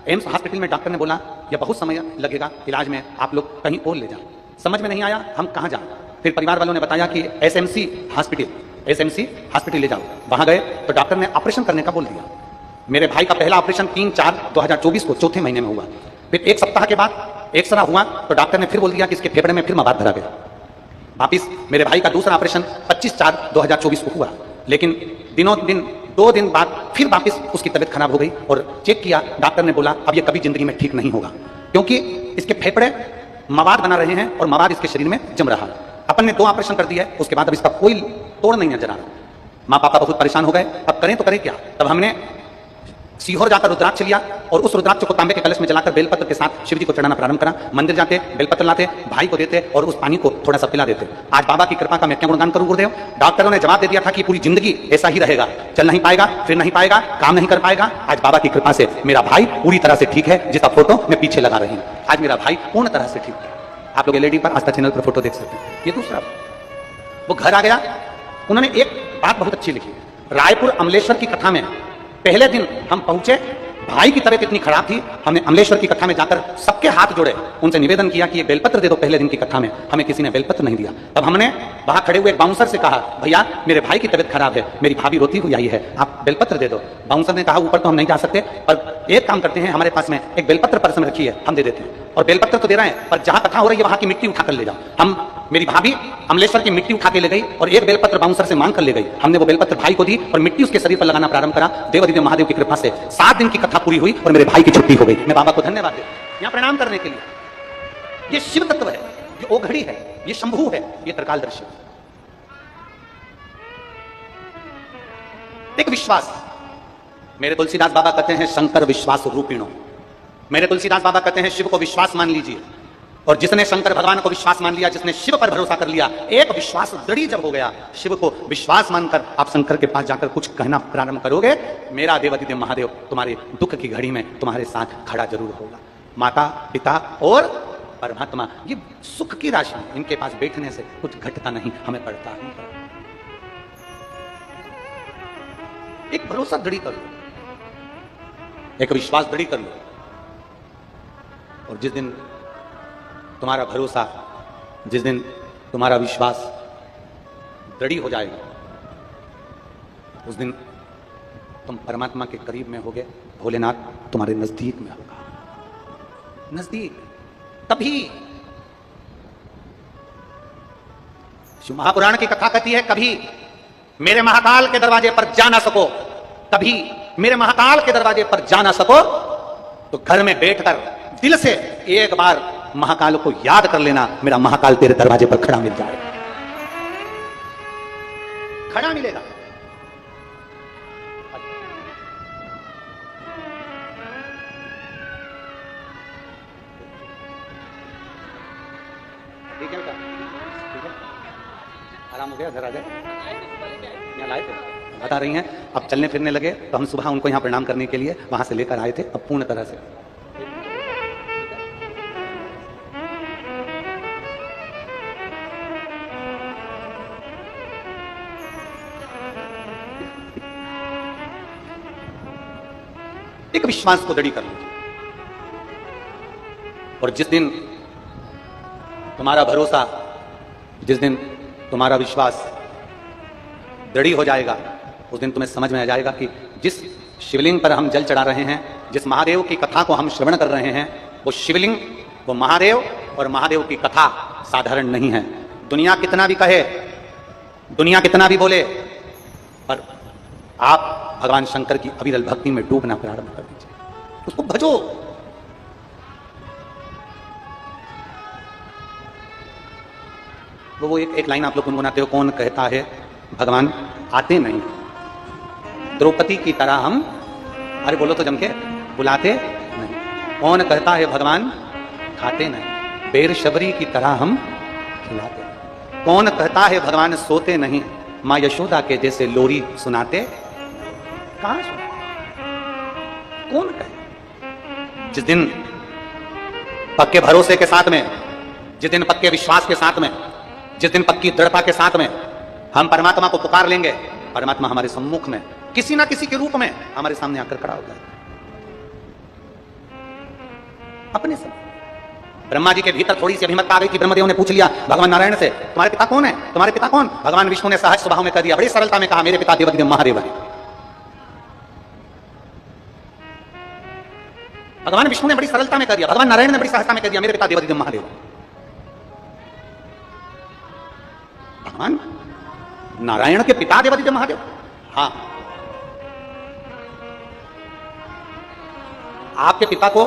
A: एम्स हॉस्पिटल में डॉक्टर ने बोला यह बहुत समय लगेगा इलाज में, आप लोग कहीं और ले जाएं। समझ में नहीं आया हम कहाँ जाएं, फिर परिवार वालों ने बताया कि एसएमसी हॉस्पिटल ले जाओ। वहां गए तो डॉक्टर ने ऑपरेशन करने का बोल दिया। मेरे भाई का पहला ऑपरेशन 3/4/2024 को चौथे महीने में हुआ। फिर एक सप्ताह के बाद एक्सरा हुआ तो डॉक्टर ने फिर बोल दिया कि इसके फेफड़े में फिर मवाद भरा गया। वापिस मेरे भाई का दूसरा ऑपरेशन 25/4/2024 को हुआ, लेकिन दो दिन बाद फिर वापिस उसकी तबीयत खराब हो गई और चेक किया, डॉक्टर ने बोला अब ये कभी जिंदगी में ठीक नहीं होगा, क्योंकि इसके फेफड़े मवाद बना रहे हैं और मवाद इसके शरीर में जम रहा है। अपन ने 2 ऑपरेशन कर दिया है, उसके बाद अब इसका कोई तोड़ नहीं नजर आ रहा। माँ पापा बहुत परेशान हो गए, अब करें तो करें क्या। तब हमने सीहोर जाकर रुद्राक्ष लिया और उस रुद्राक्ष को तांबे के कलश में जलाकर बेलपत्र के साथ शिव जी को चढ़ाना प्रारंभ करा। मंदिर जाते, बेलपत्र लाते, भाई को देते और उस पानी को थोड़ा सा पिला देते। आज बाबा की कृपा का मैं क्या गुणगान करूं गुरुदेव। डॉक्टरों ने जवाब दे दिया था कि पूरी जिंदगी ऐसा ही रहेगा, चल नहीं पाएगा, फिर नहीं पाएगा, काम नहीं कर पाएगा। आज बाबा की कृपा से मेरा भाई पूरी तरह से ठीक है, जिसका फोटो मैं पीछे लगा रही हूं। आज मेरा भाई पूर्ण तरह से ठीक है। आप लोग एलईडी पर आस्था चैनल पर फोटो देख सकते हैं। ये दूसरा, वो घर आ गया, उन्होंने एक बात बहुत अच्छी लिखी। रायपुर अमलेश्वर की कथा में पहले दिन हम पहुंचे, भाई की तबीयत इतनी खराब थी, हमने अमलेश्वर की कथा में जाकर सबके हाथ जोड़े, उनसे निवेदन किया कि ये बेलपत्र दे दो। पहले दिन की कथा में हमें किसी ने बेलपत्र नहीं दिया। तब हमने वहां खड़े हुए एक बाउंसर से कहा, भैया मेरे भाई की तबीयत खराब है, मेरी भाभी रोती हुई आई है, आप बेलपत्र दे दो। बाउंसर ने कहा ऊपर तो हम नहीं जा सकते, पर एक काम करते हैं, हमारे पास में एक बेलपत्र पर्स में रखी है, हम दे देते हैं। और बेलपत्र तो दे रहे हैं, पर जहां कथा हो रही है वहां की मिट्टी उठाकर ले जाओ। मेरी भाभी अमलेश्वर की मिट्टी उठा के ले गई और एक बेलपत्र बाउंसर से मांग कर ले गई। हमने वो बेलपत्र भाई को दी और मिट्टी उसके शरीर पर लगाना प्रारंभ करा। देवाधिदेव महादेव की कृपा से 7 दिन की कथा पूरी हुई और मेरे भाई की छुट्टी हो गई। मैं बाबा को धन्यवाद देता हूं यहां प्रणाम करने के लिए। ये शिव तत्व है, ये ओघड़ी है, ये शंभू है, ये त्रिकालदर्शी है। एक विश्वास, मेरे तुलसीदास बाबा कहते हैं शंकर विश्वास रूपिणो। मेरे तुलसीदास बाबा कहते हैं शिव को विश्वास मान लीजिए। और जिसने शंकर भगवान को विश्वास मान लिया, जिसने शिव पर भरोसा कर लिया, एक विश्वास दृढ़ जब हो गया, शिव को विश्वास मानकर आप शंकर के पास जाकर कुछ कहना प्रारंभ करोगे, मेरा देवाधिदेव महादेव तुम्हारे दुख की घड़ी में तुम्हारे साथ खड़ा जरूर होगा। माता, पिता और परमात्मा, ये सुख की राशि, इनके पास बैठने से कुछ घटता नहीं, हमें पड़ता ही। एक भरोसा दृढ़ कर लो, एक विश्वास दृढ़ कर लो, और जिस दिन तुम्हारा भरोसा, जिस दिन तुम्हारा विश्वास दृढ़ हो जाएगा, उस दिन तुम परमात्मा के करीब में होगे, भोलेनाथ तुम्हारे नजदीक में होगा, नजदीक। तभी शिव महापुराण की कथा कहती है, कभी मेरे महाकाल के दरवाजे पर जा ना सको, कभी मेरे महाकाल के दरवाजे पर जा ना सको, तो घर में बैठकर दिल से एक बार महाकाल को याद कर लेना, मेरा महाकाल तेरे दरवाजे पर खड़ा मिल जाएगा, खड़ा मिलेगा। ठीक है बेटा, ठीक है, आराम हो गया, घर आ गए, यहाँ लाए थे, बता रही हैं। अब चलने फिरने लगे तो हम सुबह उनको यहाँ प्रणाम करने के लिए वहां से लेकर आए थे, अब पूर्ण तरह से। एक विश्वास को दृढ़ कर लीजिए, और जिस दिन तुम्हारा भरोसा, जिस दिन तुम्हारा विश्वास दृढ़ हो जाएगा, उस दिन तुम्हें समझ में आ जाएगा कि जिस शिवलिंग पर हम जल चढ़ा रहे हैं, जिस महादेव की कथा को हम श्रवण कर रहे हैं, वो शिवलिंग, वो महादेव, और महादेव की कथा साधारण नहीं है। दुनिया कितना भी कहे, दुनिया कितना भी बोले, पर आप भगवान शंकर की अविरल भक्ति में डूबना प्रारंभ कर दीजिए, उसको भजो। वो एक लाइन आप लोग गुनगुनाते हो, कौन कहता है भगवान आते नहीं, द्रौपदी की तरह हम, अरे बोलो तो जम के, बुलाते नहीं। कौन कहता है भगवान खाते नहीं, बेर शबरी की तरह हम खिलाते नहीं। कौन कहता है भगवान सोते नहीं, मां यशोदा के जैसे लोरी सुनाते, कहां सुना, कौन कहे। जिस दिन पक्के भरोसे के साथ में, जिस दिन पक्के विश्वास के साथ में, जिस दिन पक्की दृढ़ता के साथ में हम परमात्मा को पुकार लेंगे, परमात्मा हमारे सम्मुख में किसी ना किसी के रूप में हमारे सामने आकर खड़ा होता है, अपने सब। ब्रह्मा जी के भीतर थोड़ी सी अभिमतता आ गई थी। ब्रह्मदेव ने पूछ लिया भगवान नारायण से, तुम्हारे पिता कौन है, तुम्हारे पिता कौन? भगवान विष्णु ने सहज स्वभाव में कह दिया, बड़ी सरलता में कहा, मेरे पिता देवाधिदेव महादेव है। भगवान विष्णु ने बड़ी सरलता में कह दिया, भगवान नारायण ने बड़ी सहजता में कह दिया, मेरे पिता देवाधिदेव महादेव है। भगवान नारायण के पिता देवाधिदेव महादेव? हाँ। आपके पिता को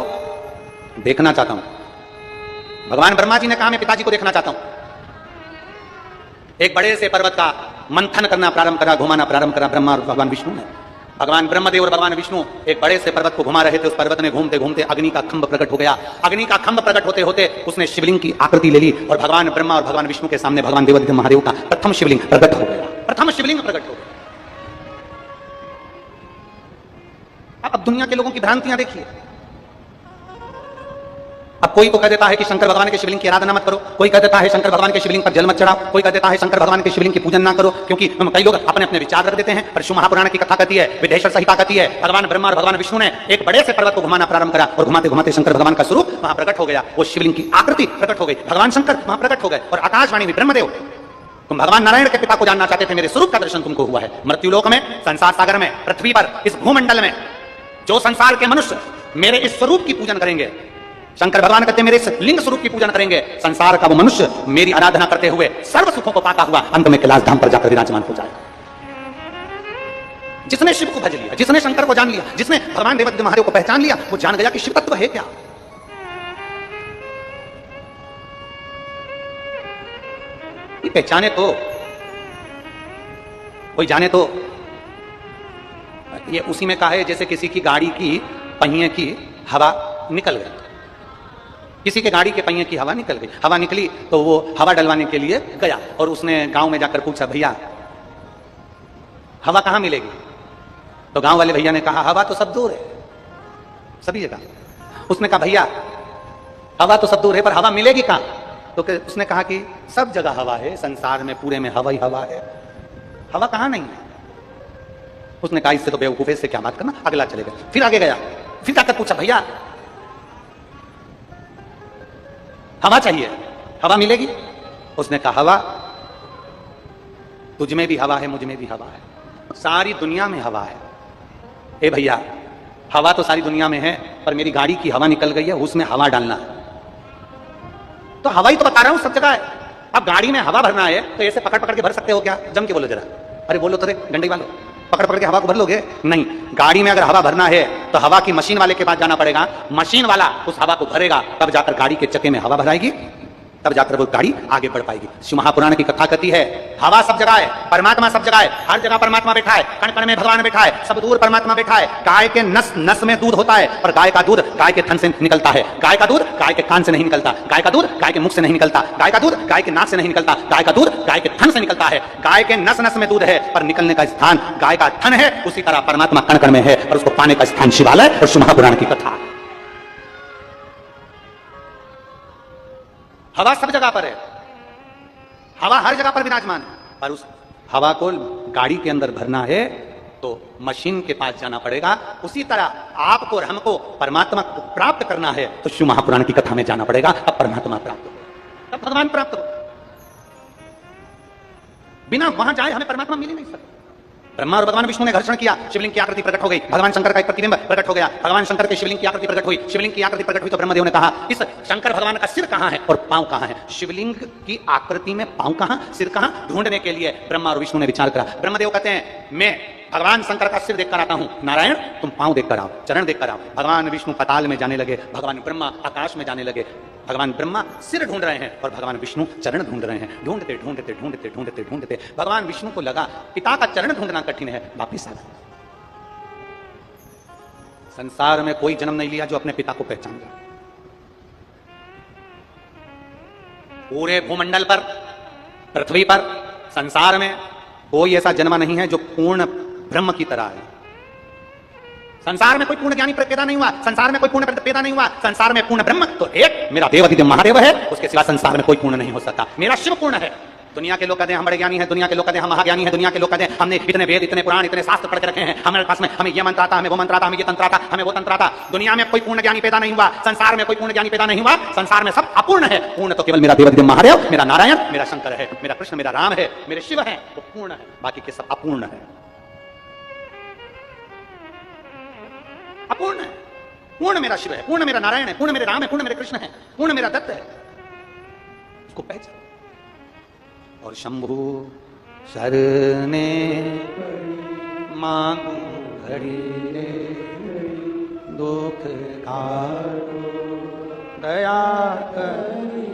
A: देखना चाहता हूं। भगवान ब्रह्मा जी ने कहा, मैं पिताजी को देखना चाहता हूं। एक बड़े से पर्वत का मंथन करना प्रारंभ करा, घुमाना प्रारंभ करा ब्रह्मा और भगवान विष्णु ने। भगवान ब्रह्मदेव और भगवान विष्णु एक बड़े से पर्वत को घुमा रहे थे। उस पर्वत में घूमते घूमते अग्नि का खंभ प्रकट हो गया। अग्नि का खंभ प्रकट होते होते उसने शिवलिंग की आकृति ले ली और भगवान ब्रह्मा और भगवान विष्णु के सामने भगवान देवाधिदेव महादेव का प्रथम शिवलिंग प्रकट हो गया। प्रथम शिवलिंग प्रकट हो गया। अब दुनिया के लोगों की भ्रांतियां देखिए। अब कोई तो कह देता है कि शंकर भगवान के शिवलिंग की आराधना मत करो, कोई कह देता है शंकर भगवान के शिवलिंग पर जल मत चढ़ाओ, कोई कह देता है शंकर भगवान के शिवलिंग की पूजन ना करो, क्योंकि कई लोग अपने अपने विचार रख देते हैं। पर शिव महापुराण की कथा कहती है, विदेश्वर संहिता कहती है, भगवान ब्रह्मा और भगवान विष्णु ने एक बड़े से पर्वत को घुमाना प्रारंभ करा और घुमाते घुमाते शंकर भगवान का स्वरूप वहां प्रकट हो गया। वो शिवलिंग की आकृति प्रकट हो गई, भगवान शंकर वहां प्रकट हो गए। और आकाशवाणी भी, ब्रह्मदेव तुम भगवान नारायण के पिता को जानना चाहते थे, मेरे स्वरूप का दर्शन तुमको हुआ है। मृत्युलोक में, संसार सागर में, पृथ्वी पर, इस भूमंडल में जो संसार के मनुष्य मेरे इस स्वरूप की पूजन करेंगे, शंकर भगवान कहते हैं मेरे इस लिंग स्वरूप की पूजन करेंगे, संसार का वो मनुष्य मेरी आराधना करते हुए सर्व सुखों को पाता हुआ अंत में कैलाश धाम पर जाकर विराजमान हो जाएगा। जिसने शिव को भज लिया, जिसने शंकर को जान लिया, जिसने भगवान देवाधिदेव महादेव को पहचान लिया, वो जान गया कि शिव तत्व है क्या। ये पहचाने तो, कोई जाने तो। ये उसी में कहा है जैसे किसी की गाड़ी की पहिए की हवा निकल गई, किसी के गाड़ी के पहिए की हवा निकल गई। हवा निकली तो वो हवा डलवाने के लिए गया और उसने गांव में जाकर पूछा, भैया हवा कहां मिलेगी? तो गांव वाले भैया ने कहा, हवा तो सब दूर है, सभी जगह। उसने कहा, भैया हवा तो सब दूर है पर हवा मिलेगी कहां? तो उसने कहा कि सब जगह हवा है, संसार में पूरे में हवा ही हवा है, हवा कहां नहीं है। उसने कहा, इससे तो बेवकूफे से क्या बात करना, अगला चले गए। फिर आगे गया, फिर जाकर पूछा, भैया हवा चाहिए, हवा मिलेगी? उसने कहा, हवा तुझ में भी हवा है, मुझ में भी हवा है, सारी दुनिया में हवा है। ए भैया हवा तो सारी दुनिया में है पर मेरी गाड़ी की हवा निकल गई है, उसमें हवा डालना है। तो हवा ही तो बता रहा हूं सब जगह है। अब गाड़ी में हवा भरना है तो ऐसे पकड़ पकड़ के भर सकते हो क्या? जम के बोलो जरा, अरे बोलो तो रे डंडी वालों, पकड़ पकड़ के हवा को भर लोगे? नहीं, गाड़ी में अगर हवा भरना है तो हवा की मशीन वाले के पास जाना पड़ेगा, मशीन वाला उस हवा को भरेगा, तब जाकर गाड़ी के चक्के में हवा भराएगी, तब जाकर वो गाड़ी आगे बढ़ पाएगी। शिव महापुराण की कथा कहती है, हवा सब जगह है, परमात्मा सब जगह है, हर जगह परमात्मा बैठा है, कण कण में भगवान बैठा है, सब दूर परमात्मा बैठा है। गाय के नस नस में दूध होता है और गाय का दूध गाय के थन से निकलता है, गाय का दूध गाय के कान से नहीं निकलता, गाय का दूध गाय के मुख से नहीं निकलता, गाय का दूध गाय के नाक से नहीं निकलता, गाय का दूध गाय के थन से निकलता है। गाय के नस नस में दूध है पर निकलने का स्थान गाय का थन है, उसी तरह परमात्मा कण कण में है और उसको पाने का स्थान शिवालय और शिव महापुराण की कथा। हवा सब जगह पर है, हवा हर जगह पर विराजमान है, पर उस हवा को गाड़ी के अंदर भरना है तो मशीन के पास जाना पड़ेगा। उसी तरह आपको और हमको परमात्मा को प्राप्त करना है तो शिव महापुराण की कथा में जाना पड़ेगा, अब परमात्मा प्राप्त हो, तब भगवान प्राप्त हो। बिना वहां जाए हमें परमात्मा मिल ही नहीं सकता। ब्रह्मा और भगवान विष्णु ने घर्षण किया, शिवलिंग की आकृति प्रकट हो गई, भगवान शंकर का एक प्रतिबिंब प्रकट हो गया, भगवान शंकर के शिवलिंग की आकृति प्रकट हुई, शिवलिंग की आकृति प्रकट हुई तो ब्रह्मदेव ने कहा, इस शंकर भगवान का सिर कहां है और पांव कहां है? शिवलिंग की आकृति में पांव कहां, सिर कहां, ढूंढने के लिए ब्रह्मा और विष्णु ने विचार करा। ब्रह्मदेव कहते हैं, मैं भगवान शंकर का सिर देखकर आता हूं, नारायण तुम पांव देखकर आओ, चरण देखकर आओ। भगवान विष्णु पाताल में जाने लगे, भगवान ब्रह्मा आकाश में जाने लगे। भगवान ब्रह्मा सिर ढूंढ रहे हैं और भगवान विष्णु चरण ढूंढ रहे हैं। ढूंढते ढूंढते ढूंढते ढूंढते ढूंढते भगवान विष्णु को लगा पिता का चरण ढूंढना कठिन है, वापिस आ गए। संसार में कोई जन्म नहीं लिया जो अपने पिता को पहचान गया। पूरे भूमंडल पर, पृथ्वी पर, संसार में कोई ऐसा जन्म नहीं है जो पूर्ण ब्रह्म की तरह है। संसार में कोई पूर्ण ज्ञानी पैदा नहीं हुआ, संसार में कोई पूर्ण पैदा नहीं हुआ, संसार में पूर्ण ब्रह्म तो एक मेरा देवाधिदेव महादेव है, उसके सिवा संसार में कोई पूर्ण नहीं हो सकता। मेरा शिव पूर्ण है, दुनिया के लोग कहते हैं हम बड़े ज्ञानी हैं, दुनिया के लोग कहते हैं हम महाज्ञानी हैं, दुनिया के लोग कहते हैं हमने इतने वेद, इतने पुराण, इतने शास्त्र पढ़ के रखे हैं, हमारे पास में हमें ये मंत्र आता, हमें वो मंत्र आता, हमें ये तंत्र आता, हमें वो तंत्र आता। दुनिया में कोई पूर्ण ज्ञानी पैदा नहीं हुआ, संसार में कोई पूर्ण ज्ञानी पैदा नहीं हुआ, संसार में सब अपूर्ण है। पूर्ण तो केवल मेरा देवाधिदेव महादेव, मेरा नारायण, मेरा शंकर है, मेरा कृष्ण, मेरा राम है, मेरे शिव है, वो पूर्ण है, बाकी के सब अपूर्ण है। अपूर्ण है। पूर्ण मेरा शिव है, पूर्ण मेरा नारायण है, पूर्ण मेरे राम है, पूर्ण मेरे कृष्ण है, पूर्ण मेरा दत्त है। उसको पहचान। और शंभु शरणे मांगू घड़ी रे दुख काटो दया करी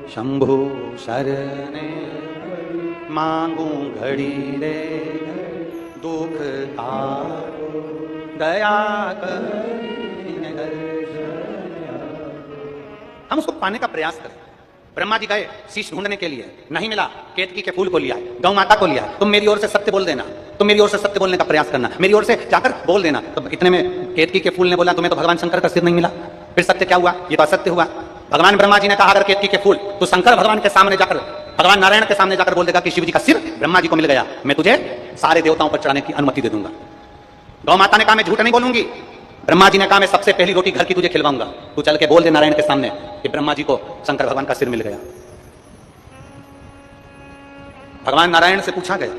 A: शंभु शरणे मांगू घड़ी रे दुख काटो दया करी। हम उसको पाने का प्रयास करें। ब्रह्मा जी गए शीश ढूंढने के लिए, नहीं मिला, केतकी के फूल को लिया, गौ माता को लिया। तुम मेरी ओर से सत्य बोल देना, तुम मेरी ओर से सत्य बोलने का प्रयास करना, मेरी ओर से जाकर बोल देना। तो इतने में केतकी के फूल ने बोला तुम्हें तो भगवान शंकर का सिर नहीं मिला। फिर सत्य क्या हुआ? ये तो असत्य हुआ। भगवान ब्रह्मा जी ने कहा अगर केतकी के फूल तो शंकर भगवान के सामने जाकर, भगवान नारायण के सामने जाकर बोल देगा कि शिव जी का सिर ब्रह्मा जी को मिल गया, मैं तुझे सारे देवताओं पर चढ़ाने की अनुमति दे दूंगा। गौ माता ने कहा मैं झूठ नहीं बोलूंगी। ब्रह्मा जी ने कहा मैं सबसे पहली रोटी घर की तुझे खिलवाऊंगा, तू चल के बोल दे नारायण के सामने कि ब्रह्मा जी को शंकर भगवान का सिर मिल गया। भगवान नारायण से पूछा गया,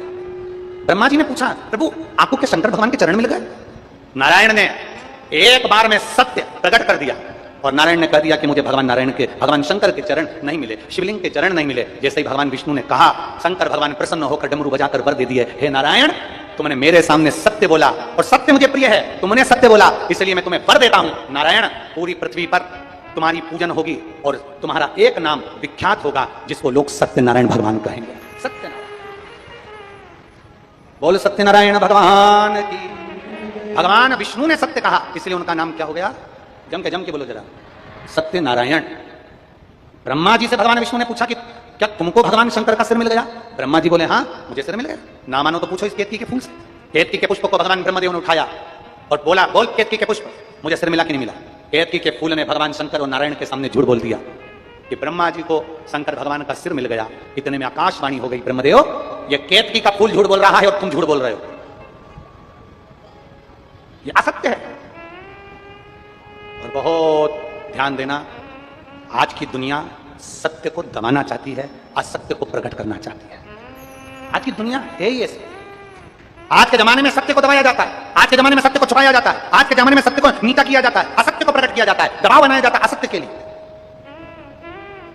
A: ब्रह्मा जी ने पूछा प्रभु आपको क्या शंकर भगवान के चरण मिल गए? नारायण ने एक बार में सत्य प्रकट कर दिया और नारायण ने कह दिया कि मुझे भगवान नारायण के, भगवान शंकर के चरण नहीं मिले, शिवलिंग के चरण नहीं मिले। जैसे ही भगवान विष्णु ने कहा, शंकर भगवान प्रसन्न होकर डमरू बजाकर वर दे दिए, हे नारायण तुमने मेरे सामने सत्य बोला और सत्य मुझे प्रिय है, तुमने सत्य बोला इसलिए मैं तुम्हें वर देता हूं। नारायण पूरी पृथ्वी पर तुम्हारी पूजन होगी और तुम्हारा एक नाम विख्यात होगा जिसको लोग सत्यनारायण भगवान कहेंगे। सत्यनारायण बोल सत्यनारायण भगवान की। भगवान विष्णु ने सत्य कहा इसलिए उनका नाम क्या हो गया? जम के बोलो जरा, सत्यनारायण। ब्रह्मा जी से भगवान विष्णु ने पूछा कि क्या तुमको भगवान शंकर का सिर मिल गया? ब्रह्मा जी बोले हाँ मुझे सिर मिल गया। ना मानो तो पूछो इस केतकी के फूल से। केतकी के पुष्प को भगवान ब्रह्मदेव ने उठाया और बोला बोल केतकी के पुष्प मुझे सिर मिला कि नहीं मिला? केतकी के फूल ने भगवान शंकर और नारायण के सामने झूठ बोल दिया कि ब्रह्मा जी को शंकर भगवान का सिर मिल गया। इतने में आकाशवाणी हो गई, ब्रह्मदेव ये केतकी का फूल झूठ बोल रहा है और तुम झूठ बोल रहे हो, ये असत्य है। और बहुत ध्यान देना, आज की दुनिया सत्य को दबाना चाहती है, असत्य को प्रकट करना चाहती है। आज की दुनिया है ये। आज के जमाने में सत्य को दबाया जाता है, आज के जमाने में सत्य को छुपाया जाता है, आज के जमाने में सत्य को नीचा किया जाता है, असत्य को प्रकट किया जाता है, दबाव बनाया जाता है असत्य के लिए।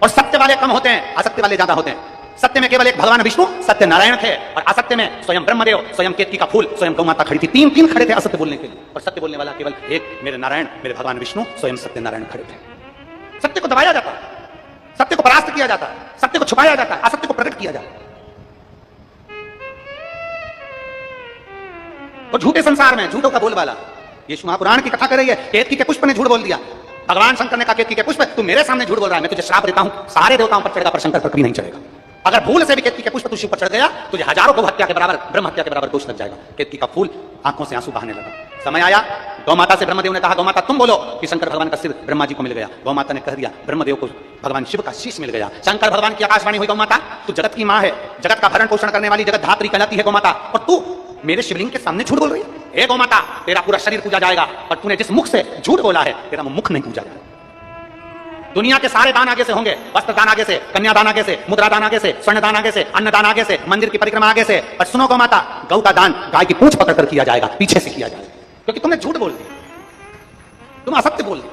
A: और सत्य वाले कम होते हैं, असत्य वाले ज्यादा होते हैं। सत्य में केवल एक भगवान विष्णु सत्य नारायण थे और असत्य में स्वयं ब्रह्मदेव, स्वयं केतकी का फूल, स्वयं गौ माता खड़ी थी। तीन खड़े थे असत्य बोलने के लिए और सत्य बोलने वाला केवल एक मेरे नारायण, मेरे भगवान विष्णु स्वयं सत्य नारायण खड़े थे। सत्य को दबाया जाता है, सत्य को परास्त किया जाता है, सत्य को छुपाया जाता है, असत्य को प्रकट किया जाता है। और झूठे संसार में झूठों का बोलबाला। यीशु महापुराण की कथा कर रही है, केतकी के पुष्प ने झूठ बोल दिया। भगवान शंकर ने कहा केतकी के पुष्प तू मेरे सामने झूठ बोल रहा है, मैं तुझे श्राप देता हूं, सारे देवताओं पर चढ़ेगा पर शंकर पर कभी नहीं चढ़ेगा। अगर भूल से भी केतकी के पुष्प तू शिव पर चढ़ गया तुझे हजारों को हत्या के बराबर, ब्रह्म हत्या के बराबर दोष लग जाएगा। केतकी का फूल आंखों से आंसू बहाने लगा। समय आया, गौ माता से ब्रह्मदेव ने कहा गौ माता तुम बोलो कि शंकर भगवान का सिर ब्रह्मा जी को मिल गया। गौ माता ने कह दिया ब्रह्मदेव को भगवान शिव का शीश मिल गया। शंकर भगवान की आकाशवाणी हुई, गौ माता तू जगत की मां है, जगत का भरण पोषण करने वाली जगत धात्री कहलाती है गौ माता, और तू मेरे शिवलिंग के सामने झूठ बोल रही है। हे गौ माता तेरा पूरा शरीर पूजा जाएगा और तूने जिस मुख से झूठ बोला है तेरा मुख नहीं पूजा जाएगा। दुनिया के सारे दान आगे से होंगे, वस्त्र दान आगे से, कन्या दान आगे से, मुद्रा दान आगे से, स्वर्ण दान आगे से, अन्न दान आगे से, मंदिर की परिक्रमा आगे से। पर सुनो गौ माता, गौ का दान गाय की पूंछ पकड़कर किया जाएगा, पीछे से किया जाएगा, क्योंकि तुमने झूठ बोल दिया, तुम असत्य बोल दिया।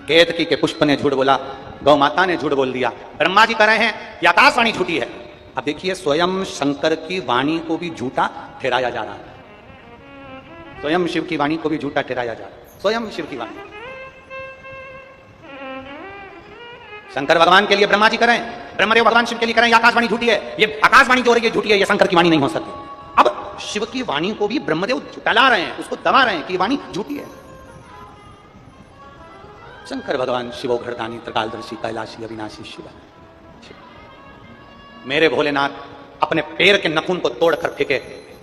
A: केतकी के पुष्प ने झूठ बोला, गौ माता ने झूठ बोल दिया, ब्रह्मा जी कह रहे हैं कि आकाशवाणी झूठी है। अब देखिए स्वयं शंकर की वाणी को भी झूठा ठहराया जा रहा है, स्वयं शिव की वाणी को भी झूठा ठहराया जा रहा है, स्वयं शिव की वाणी। शंकर भगवान के लिए ब्रह्मा जी करें, ब्रह्मदेव भगवान शिव के लिए करें, ये आकाशवाणी झूठी है, ये आकाशवाणी जो हो रही है झूठी है, ये शंकर की वाणी नहीं हो सकती। अब शिव की वाणी को भी ब्रह्मदेव टला रहे हैं, उसको दबा रहे हैं कि वाणी झूठी है। शंकर भगवान शिवो घरदानी त्रिकालदर्शी कैलाशी अविनाशी शिव, मेरे भोलेनाथ अपने पैर के नखून को तोड़कर फेंके,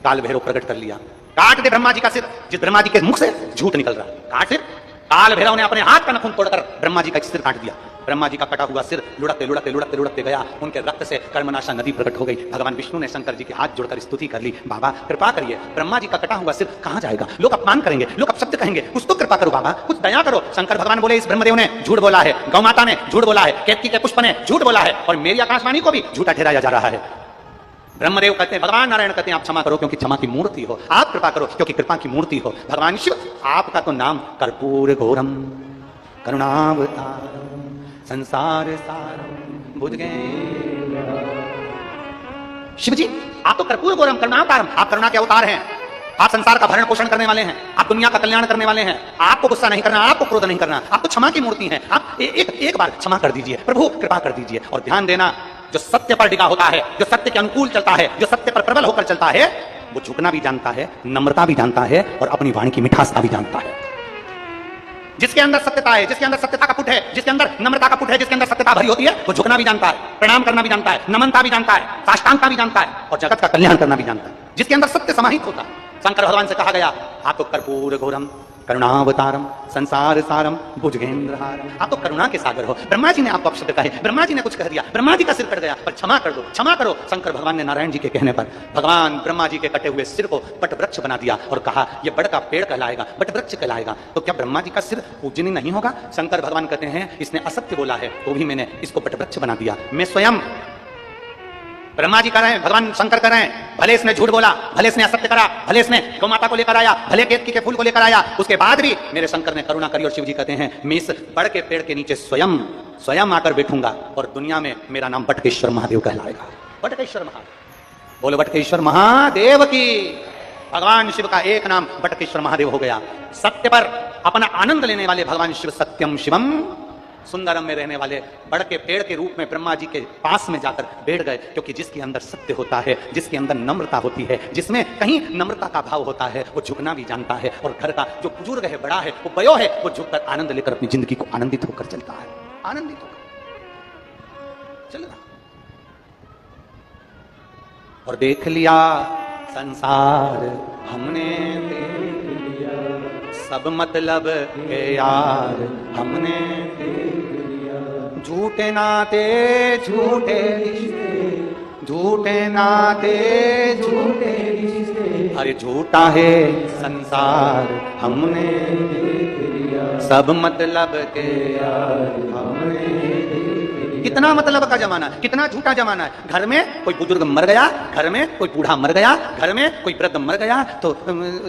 A: काल भैरव प्रकट कर लिया, काट दे ब्रह्मा जी का सिर, जिस ब्रह्मा जी के मुख से झूठ निकल रहा है, काट दे। काल भैरव ने अपने हाथ का नाखून तोड़कर ब्रह्मा जी का सिर काट दिया। ब्रह्मा जी का कटा हुआ सिर लुढ़कते लुढ़कते लुढ़कते लुढ़कते गया, उनके रक्त से कर्मनाशा नदी प्रकट हो गई। भगवान विष्णु ने शंकर जी के हाथ जोड़कर स्तुति कर ली, बाबा कृपा करिए, ब्रह्मा जी का कटा हुआ सिर कहां जाएगा, लोग अपमान करेंगे, लोग अपशब्द कहेंगे, कुछ तो कृपा करो बाबा, कुछ दया करो। शंकर भगवान बोले, इस ब्रह्मदेव ने झूठ बोला है, गौ माता ने झूठ बोला है, केतकी के पुष्प ने झूठ बोला है, और मेरी आकाशवाणी को भी झूठा ठहराया जा रहा है। ब्रह्मदेव कहते हैं, भगवान नारायण कहते हैं, आप क्षमा करो क्योंकि क्षमा की मूर्ति हो, आप कृपा करो क्योंकि कृपा की मूर्ति हो। भगवान शिव, आपका तो नाम कर्पूर घोरम करुणावतारम संसार सारम बुझ गए। शिव जी, आप तो कर्पूर घोरम करुणावतारम, आप करुणा के अवतार हैं, आप संसार का भरण पोषण करने वाले हैं, आप दुनिया का कल्याण करने वाले हैं, आपको गुस्सा नहीं करना, आपको क्रोध नहीं करना, आप तो क्षमा की मूर्ति हैं। आप एक बार क्षमा कर दीजिए, प्रभु कृपा कर दीजिए। और ध्यान देना, जो सत्य पर डिगा होता है, जो सत्य के अनुकूल चलता है, जो सत्य पर प्रबल होकर चलता है, वो झुकना भी जानता है, नम्रता भी जानता है, और अपनी वाणी की मिठासता भी जानता है। जिसके अंदर सत्यता है, जिसके अंदर सत्यता का पुट है, जिसके अंदर नम्रता का पुट है, जिसके अंदर सत्यता भरी होती है, वो झुकना भी जानता है, प्रणाम करना भी जानता है, नमनता भी जानता है, साष्टांगता भी जानता है, और जगत का कल्याण करना भी जानता है। जिसके अंदर सत्य समाहित होता है। शंकर भगवान से कहा गया, आप तो कर्पूर घोरम करुणावतारम संसार सारम भुजगेंद्रहारम, आप तो करुणा के सागर हो। ब्रह्मा जी ने आपको अपशब्द कहे, ब्रह्मा जी ने कुछ कह दिया, ब्रह्मा जी का सिर कट गया, पर क्षमा कर दो, क्षमा करो। शंकर भगवान ने नारायण जी के कहने पर भगवान ब्रह्मा जी के कटे हुए सिर को बट वृक्ष बना दिया और कहा, यह बड़ का पेड़ कहलाएगा, बट वृक्ष कहलाएगा। तो क्या ब्रह्मा जी का सिर पूजनीय नहीं होगा? शंकर भगवान कहते हैं, इसने असत्य बोला है, तो भी मैंने इसको बट वृक्ष बना दिया। मैं स्वयं, ब्रह्मा जी कर रहे हैं, भगवान शंकर कर रहे हैं, भले इसने झूठ बोला, भले इसने असत्य करा, भले इसने गौ माता को लेकर आया, भले केतकी के फूल को लेकर आया, उसके बाद भी मेरे शंकर ने करुणा करी। और शिव जी कहते हैं, मैं इस बड़ के पेड़ के नीचे स्वयं आकर बैठूंगा और दुनिया में मेरा नाम बटकेश्वर महादेव कहलाएगा। बटकेश्वर महादेव, बोलो बटकेश्वर महादेव की। भगवान शिव का एक नाम बटकेश्वर महादेव हो गया। सत्य पर अपना आनंद लेने वाले भगवान शिव सत्यम शिवम सुंदरम में रहने वाले बड़ के पेड़ के रूप में ब्रह्मा जी के पास में जाकर बैठ गए, क्योंकि जिसके अंदर सत्य होता है, जिसके अंदर नम्रता होती है, जिसमें कहीं नम्रता का भाव होता है, वो झुकना भी जानता है। और घर का जो बुजुर्ग है, बड़ा है, वो बयो है, वो झुककर आनंद लेकर अपनी जिंदगी को आनंदित होकर चलता है, आनंदित होकर चलना। और देख लिया संसार हमने, देख लिया सब मतलब के यार हमने, झूठे नाते झूठे रिश्ते, झूठे नाते झूठे रिश्ते, अरे झूठा है संसार हमने देख लिया, सब मतलब के यार हमने। कितना मतलब का जमाना, कितना झूठा जमाना है। घर में कोई बुजुर्ग मर गया, घर में कोई बूढ़ा मर गया, घर में कोई वृद्ध मर गया, तो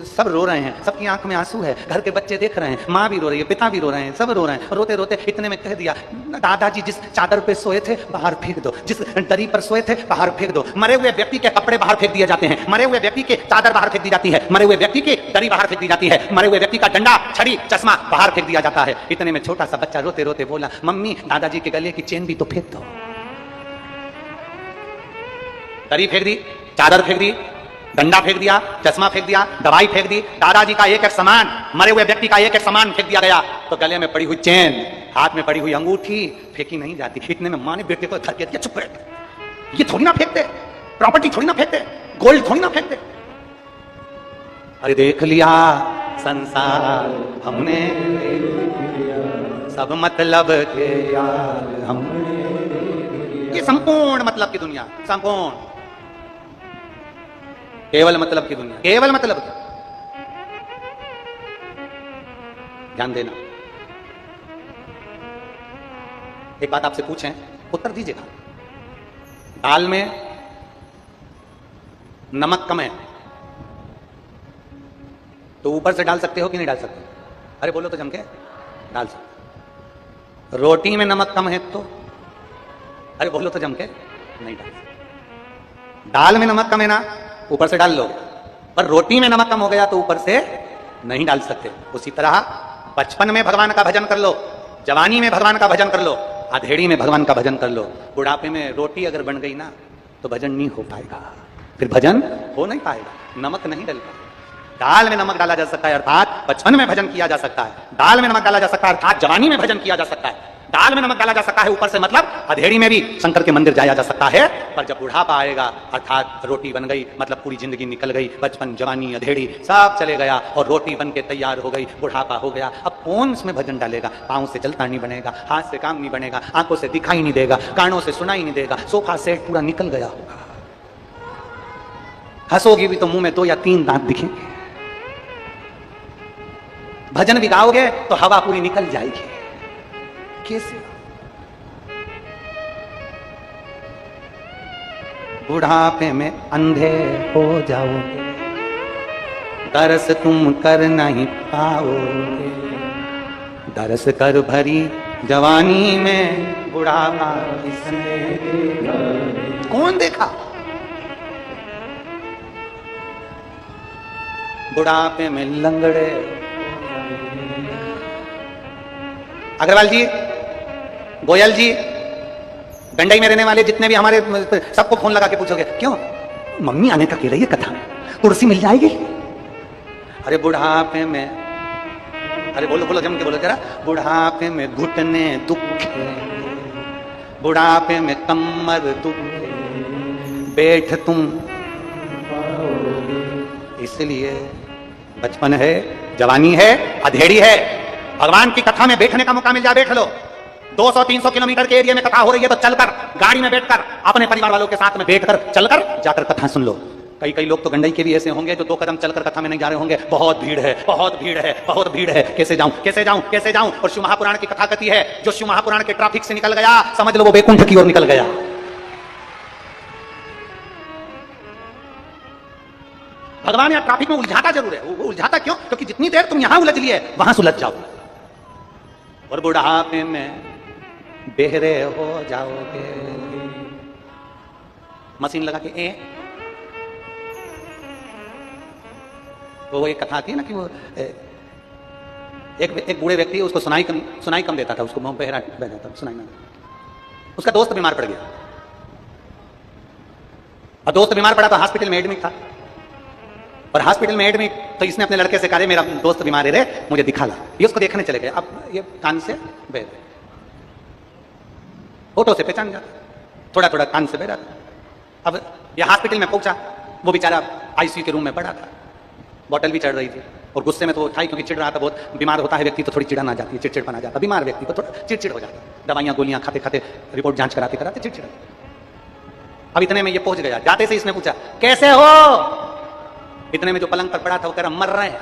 A: सब रो रहे हैं, सबकी आंख में आंसू है, घर के बच्चे देख रहे हैं, माँ भी रो रही है, पिता भी रो रहे हैं, सब रो रहे हैं। रोते रोते इतने में कह दिया, दादाजी जिस चादर पे सोए थे बाहर फेंक दो, जिस दरी पर सोए थे बाहर फेंक दो। मरे हुए व्यक्ति के कपड़े बाहर फेंक दिए जाते हैं, मरे हुए व्यक्ति के चादर बाहर फेंक दी जाती है, मरे हुए व्यक्ति की दरी बाहर फेंक दी जाती है, मरे हुए व्यक्ति का डंडा छड़ी चश्मा बाहर फेंक दिया जाता है। इतने में छोटा सा बच्चा रोते रोते बोला, मम्मी दादाजी के गले की चेन भी तो फेंक दो। दरी फेंक दी, चादर फेंक दी, डंडा फेंक दिया, चश्मा फेंक दिया, दवाई फेंक दी, दादाजी का एक एक सामान, मरे हुए व्यक्ति का एक एक सामान फेंक दिया गया। तो गले में पड़ी हुई चेन, हाथ में पड़ी हुई अंगूठी फेंकी नहीं जाती। इतने में माँ ने बेटे को धर के दिया, चुप बैठ, ये थोड़ी ना फेंकते, प्रॉपर्टी थोड़ी ना फेंकते, गोल्ड थोड़ी ना फेंकते। अरे देख लिया संसार हमने, सब मतलब के यार हमने, ये संपूर्ण मतलब की दुनिया, संपूर्ण केवल मतलब की दुनिया, केवल मतलब की। ध्यान देना, एक बात आपसे पूछें, उत्तर दीजिएगा। दाल में नमक कम है तो ऊपर से डाल सकते हो कि नहीं डाल सकते? अरे बोलो तो जम के, डाल सकते। रोटी में नमक कम है तो, अरे बोलो तो जम के, नहीं डाल सकते। दाल में नमक कम है ना, ऊपर से डाल लो, पर रोटी में नमक कम हो गया तो ऊपर से नहीं डाल सकते। उसी तरह बचपन में भगवान का भजन कर लो, जवानी में भगवान का भजन कर लो, अधेड़ी में भगवान का भजन कर लो, बुढ़ापे में रोटी अगर बन गई ना तो भजन नहीं हो पाएगा, फिर भजन हो नहीं पाएगा, नमक नहीं डल पाएगा। दाल में नमक डाला जा सकता है, अर्थात बचपन में भजन किया जा सकता है। दाल में नमक डाला जा सकता है, अर्थात जवानी में भजन किया जा सकता है। दाल में नमक डाला जा सकता है ऊपर से, मतलब अधेड़ी में भी शंकर के मंदिर जाया जा सकता है। पर जब बुढ़ापा आएगा, अर्थात रोटी बन गई, मतलब पूरी जिंदगी निकल गई, बचपन जवानी अधेड़ी सब चले गया और रोटी बन के तैयार हो गई, बुढ़ापा हो गया, अब कौन उसमें भजन डालेगा? पाँव से चलता नहीं बनेगा, हाथ से काम नहीं बनेगा, आंखों से दिखाई नहीं देगा, कानों से सुनाई नहीं देगा, सोफा सेट पूरा निकल गया होगा। हंसोगी भी तो मुंह में 2 या 3 दांत दिखेंगे। भजन भी गाओगे तो हवा पूरी निकल जाएगी। कैसे? बुढ़ापे में अंधे हो जाओगे, दरस तुम कर नहीं पाओगे, दरस कर भरी जवानी में बुढ़ापा किसने कौन देखा? बुढ़ापे में लंगड़े। अग्रवाल जी, गोयल जी, गंडई में रहने वाले जितने भी हमारे, सबको फोन लगा के पूछोगे क्यों मम्मी आने का कह रही है, कथा कुर्सी मिल जाएगी? अरे बुढ़ापे में, अरे बोलो बोलो जम के बोलो जरा, बुढ़ापे में घुटने दुखे, बुढ़ापे में कमर दुखे, बैठ तुम, इसलिए बचपन है, जवानी है, अधेड़ी है, भगवान की कथा में बैठने का मौका मिल जाए बैठ लो। 200-300 किलोमीटर के एरिया में कथा हो रही है तो चलकर, गाड़ी में बैठकर, अपने परिवार वालों के साथ में बैठकर, चलकर जाकर कथा सुन लो। कई लोग तो गंडई के भी ऐसे होंगे जो 2 कदम चलकर कथा में नहीं जा रहे होंगे, बहुत भीड़ है, बहुत भीड़ है, बहुत भीड़ है, कैसे जाऊं, कैसे जाऊं, कैसे जाऊं। और शिव महापुराण की कथा कहती है, जो शिव महापुराण के ट्रैफिक से निकल गया, समझ लो वो बैकुंठ की ओर निकल गया। भगवान यहाँ ट्रैफिक में उलझाता जरूर है, वो उलझाता क्यों? क्योंकि जितनी देर तुम यहां उलझ लिए वहां सुलझ जाओ और बुढ़ापे में बेहरे हो जाओगे। मशीन लगा के वो एक कथा थी ना कि वो एक बूढ़े व्यक्ति, उसको सुनाई कम देता था, उसको बहरा बह जाता, सुनाई ना। उसका दोस्त बीमार पड़ गया और दोस्त बीमार पड़ा तो हॉस्पिटल में एडमिट था, और हॉस्पिटल में एडमिट तो इसने अपने लड़के से कहा मेरा दोस्त बीमार है रे, मुझे दिखा ला। ये उसको देखने चले गए। अब ये कान से बह रहे, फोटो से पहचान जाता, थोड़ा थोड़ा कान से बह रहा था। अब ये हॉस्पिटल में पहुंचा, वो बेचारा आईसीयू के रूम में पड़ा था, बॉटल भी चढ़ रही थी और गुस्से में तो था ही, क्योंकि चिढ़ रहा था बहुत। बीमार होता है व्यक्ति तो थोड़ी चिड़न आ जाती है, चिड़चिड़पन आ जाता है, बीमार व्यक्ति को थोड़ा चिड़चिड़ हो जाता है, दवाइयां गोलियां खाते खाते, रिपोर्ट जांच कराते कराते चिड़चिड़। अब इतने में ये पहुंच गया, जाते से इसने पूछा कैसे हो? इतने में जो पलंग पर पड़ा था वो कह रहा मर रहे हैं।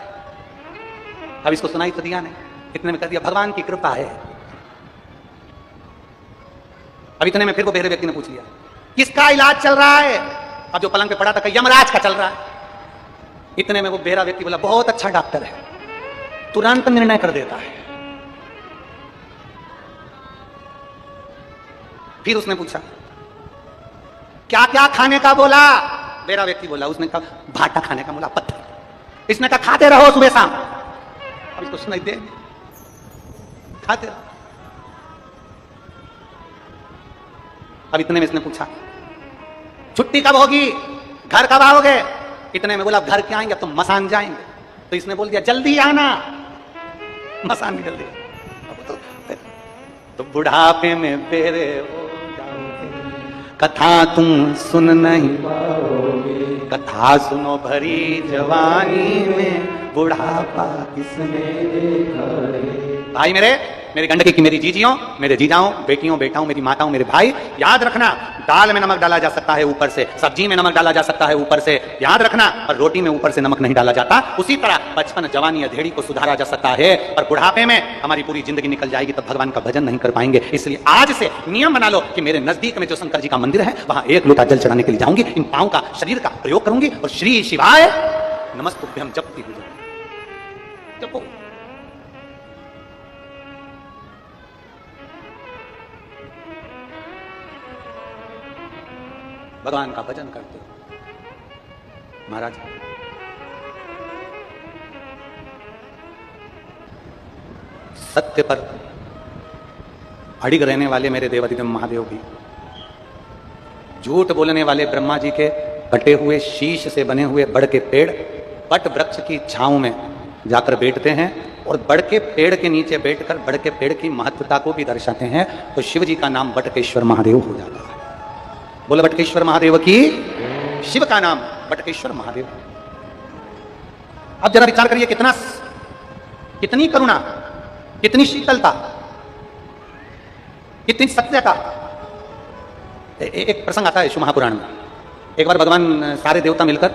A: अब इसको सुनाई तो दिया नहीं, इतने में कर दिया भगवान की कृपा है। अब इतने में फिर वो बहरे व्यक्ति ने पूछ लिया किसका इलाज चल रहा है? अब जो पलंग पे पड़ा था यमराज का चल रहा है। इतने में वो बहरा व्यक्ति बोला बहुत अच्छा डॉक्टर है, तुरंत निर्णय कर देता है। फिर उसने पूछा क्या क्या खाने का बोला? मेरा व्यक्ति बोला, उसने कहा भाटा खाने का, बोला पत्थर। इसने कहा खाते रहो सुबह शाम। अब इसको सुनाई दे, खाते रहो। अब इतने में इसने पूछा छुट्टी कब होगी, घर कब आओगे? इतने में बोला घर क्या आएंगे, अब तो मसान जाएंगे। तो इसने बोल दिया जल्दी आना, मसान भी जल्दी। तो बुढ़ापे में बेरे हो जाओगे, कथा तुम सुन नहीं पाओगे, कथा सुनो भरी जवानी में बुढ़ापा किसने देखा रे। भाई मेरे गंडकी की मेरी जीजियों, मेरे जीजाओं, बेटियों, बेटाओं, मेरी माताओं, मेरे भाई, याद रखना दाल में नमक डाला जा सकता है ऊपर से, सब्जी में नमक डाला जा सकता है ऊपर से, याद रखना। और रोटी में ऊपर से नमक नहीं डाला जाता। उसी तरह बचपन जवानी अधेड़ी को सुधारा जा सकता है, और बुढ़ापे में हमारी पूरी जिंदगी निकल जाएगी तब भगवान का भजन नहीं कर पाएंगे। इसलिए आज से नियम बना लो कि मेरे नजदीक में जो शंकर जी का मंदिर है वहां 1 लोटा जल चढ़ाने के लिए जाऊंगी, इन पांव का, शरीर का प्रयोग करूंगी और श्री शिवाय नमस्तुभ्यम जपती हुई जपो। भगवान का भजन करते हो महाराज। सत्य पर अड़िग रहने वाले मेरे देवाधिदेव महादेव भी, झूठ बोलने वाले ब्रह्मा जी के कटे हुए शीश से बने हुए बड़ के पेड़, वट वृक्ष की छांव में जाकर बैठते हैं और बड़ के पेड़ के नीचे बैठकर बड़ के पेड़ की महत्वता को भी दर्शाते हैं, तो शिव जी का नाम बटकेश्वर महादेव हो जाता है। बोले बटकेश्वर महादेव की। शिव का नाम बटकेश्वर महादेव। अब जरा विचार करिए, कितनी करुणा, कितनी शीतलता, कितनी सत्यता। एक प्रसंग आता है शिव महापुराण में। एक बार भगवान सारे देवता मिलकर,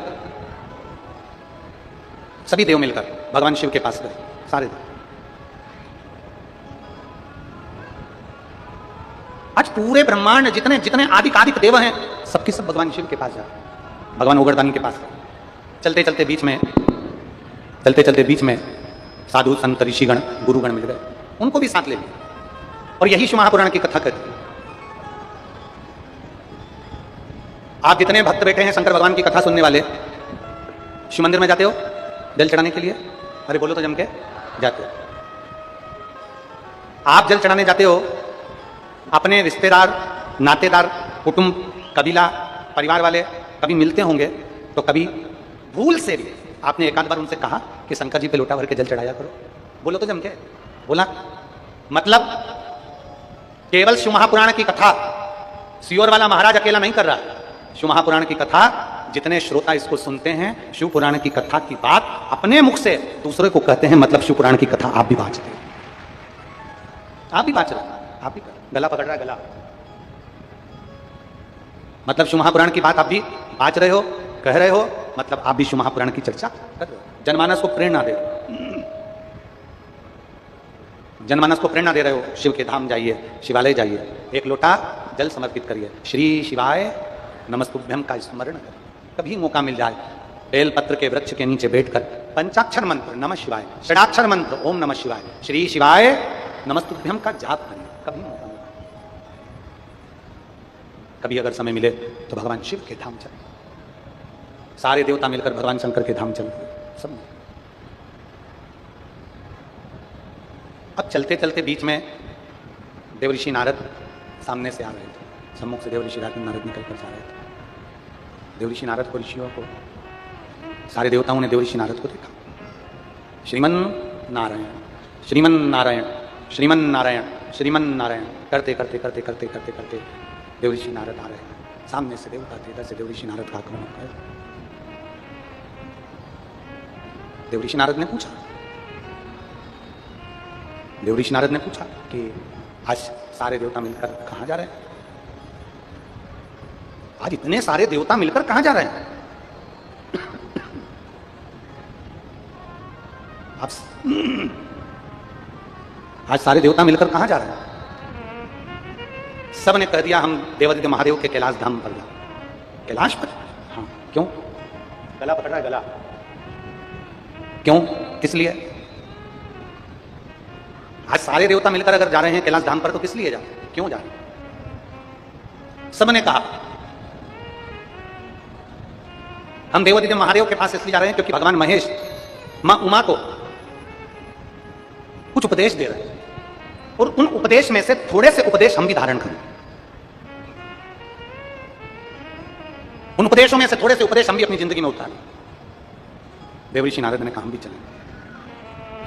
A: सभी देव मिलकर भगवान शिव के पास गए, सारे देव। आज पूरे ब्रह्मांड जितने जितने आदिक देव हैं, सबके सब भगवान शिव के पास जा, भगवान उग्रदानी के पास। चलते चलते बीच में साधु संत ऋषिगण गुरुगण मिल गए, उनको भी साथ ले लिया। और यही शिव महापुराण की कथा कहती है। आप जितने भक्त बैठे हैं शंकर भगवान की कथा सुनने वाले, शिव मंदिर में जाते हो जल चढ़ाने के लिए? अरे बोलो तो जम के जाते हो। आप जल चढ़ाने जाते हो, अपने रिश्तेदार, नातेदार, कुटुंब, कबीला, परिवार वाले कभी मिलते होंगे, तो कभी भूल से भी आपने एक आध बार उनसे कहा कि शंकर जी पे लोटा भर के जल चढ़ाया करो? बोलो तो जम के। बोला? मतलब केवल शिव महापुराण की कथा सियोर वाला महाराज अकेला नहीं कर रहा। शिव महापुराण की कथा जितने श्रोता इसको सुनते हैं, शिव पुराण की कथा की बात अपने मुख से दूसरे को कहते हैं, मतलब शिव पुराण की कथा आप भी बाँचते हैं, आप भी बाँच रहे, आप भी गला पकड़ रहा है, गला। मतलब शिव महापुराण की बात आप भी बाँच रहे हो, कह रहे हो, मतलब आप भी शिव महापुराण की चर्चा कर रहे हो। जनमानस को प्रेरणा दे रहे हो, जनमानस को प्रेरणा दे रहे हो, शिव के धाम जाइए, शिवालय जाइए, एक लोटा जल समर्पित करिए, श्री शिवाय नमस्तुभ्यम का स्मरण करें। कभी मौका मिल जाए, बेलपत्र के वृक्ष के नीचे बैठकर पंचाक्षर मंत्र नमः शिवाय, षडाक्षर मंत्र ओम नमः शिवाय, श्री शिवाय नमस्तुभ्यम का जाप करें। कभी मौका मिले, कभी अगर समय मिले तो भगवान शिव के धाम चले। सारे देवता मिलकर भगवान शंकर के धाम चलते सब। अब चलते चलते बीच में देवऋषि नारद सामने से आ रहे थे, सम्मुख से देवऋषि नारद निकल कर जा रहे थे। देवऋषि नारद को, ऋषियों को, सारे देवताओं ने देवऋषि नारद को देखा। श्रीमन नारायण श्रीमन नारायण श्रीमन नारायण श्रीमन नारायण करते करते करते करते करते करते देवऋषि नारद आ रहे हैं। सामने से देवता थे, इधर से देवऋषि नारद का आक्रमण है। देवऋषि नारद ने पूछा कि आज सारे देवता मिलकर कहाँ जा रहे हैं? आज इतने सारे देवता मिलकर कहां जा रहे हैं? आज सारे देवता मिलकर कहां जा रहे हैं? सब ने कह दिया हम देवादिदेव महादेव के कैलाश धाम पर जा। कैलाश पर? हाँ। क्यों? गला पकड़ रहा है, गला। क्यों? किस लिए? आज सारे देवता मिलकर अगर जा रहे हैं कैलाश धाम पर, तो किस लिए जा रहे हैं? क्यों जा रहे हैं? सब ने कहा हम देवादिदेव महादेव के पास इसलिए जा रहे हैं क्योंकि भगवान महेश मां उमा को कुछ उपदेश दे रहे हैं, और उन उपदेश में से थोड़े से उपदेश हम भी धारण करें। उन उपदेशों में से थोड़े से उपदेश हम भी अपनी जिंदगी में उतारें। देवऋषि नारद ने कहा हम भी चलें,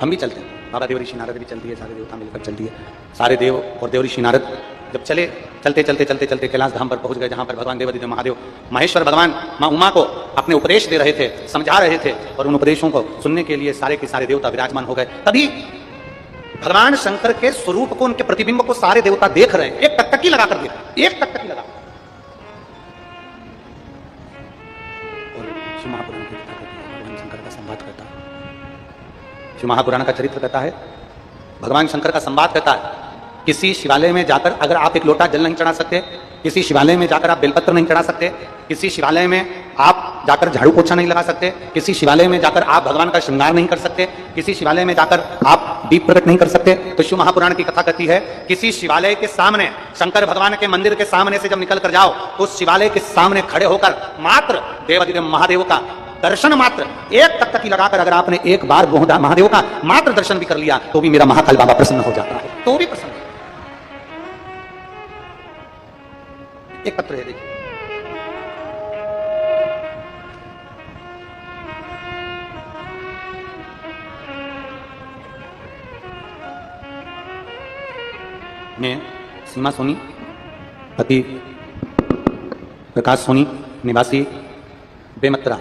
A: हम भी चलते हैं। बाबा देवऋषि नारद भी चलती है, सारे देवता मिलकर चलती है। सारे देव और देवऋषि नारद जब चलते चलते कैलाश धाम पर पहुंच गए, जहां पर भगवान देवादिदेव महादेव महेश्वर भगवान मां उमा को अपने उपदेश दे रहे थे, समझा रहे थे, और उन उपदेशों को सुनने के लिए सारे के सारे देवता विराजमान हो गए। तभी भगवान शंकर के स्वरूप को, उनके प्रतिबिंब को सारे देवता देख रहे हैं। एक टकटकी लगा कर देख, एक टकटकी लगा। और शिव महापुराण की कथा कहती है, भगवान शंकर का संवाद करता है। शिव महापुराण का चरित्र कहता है, भगवान शंकर का संवाद कहता है, किसी शिवालय में जाकर अगर आप एक लोटा जल नहीं चढ़ा सकते, किसी शिवालय में जाकर आप बेलपत्र नहीं चढ़ा सकते, किसी शिवालय में आप जाकर झाड़ू पोछा नहीं लगा सकते, किसी शिवालय में जाकर आप भगवान का श्रृंगार नहीं कर सकते, किसी शिवालय में जाकर आप दीप प्रकट नहीं कर सकते, तो शिव महापुराण की कथा कहती है किसी शिवालय के सामने, शंकर भगवान के मंदिर के सामने से जब निकल कर जाओ, तो उस शिवालय के सामने खड़े होकर मात्र देवादिदेव महादेव का दर्शन, मात्र एक टकटकी लगाकर अगर आपने एक बार महादेव का मात्र दर्शन भी कर लिया, तो भी मेरा महाकाल बाबा प्रसन्न हो जाता है, तो भी प्रसन्न। एक पत्र है, देखिए, मैं सीमा सोनी, पति प्रकाश सोनी, निवासी बेमेतरा,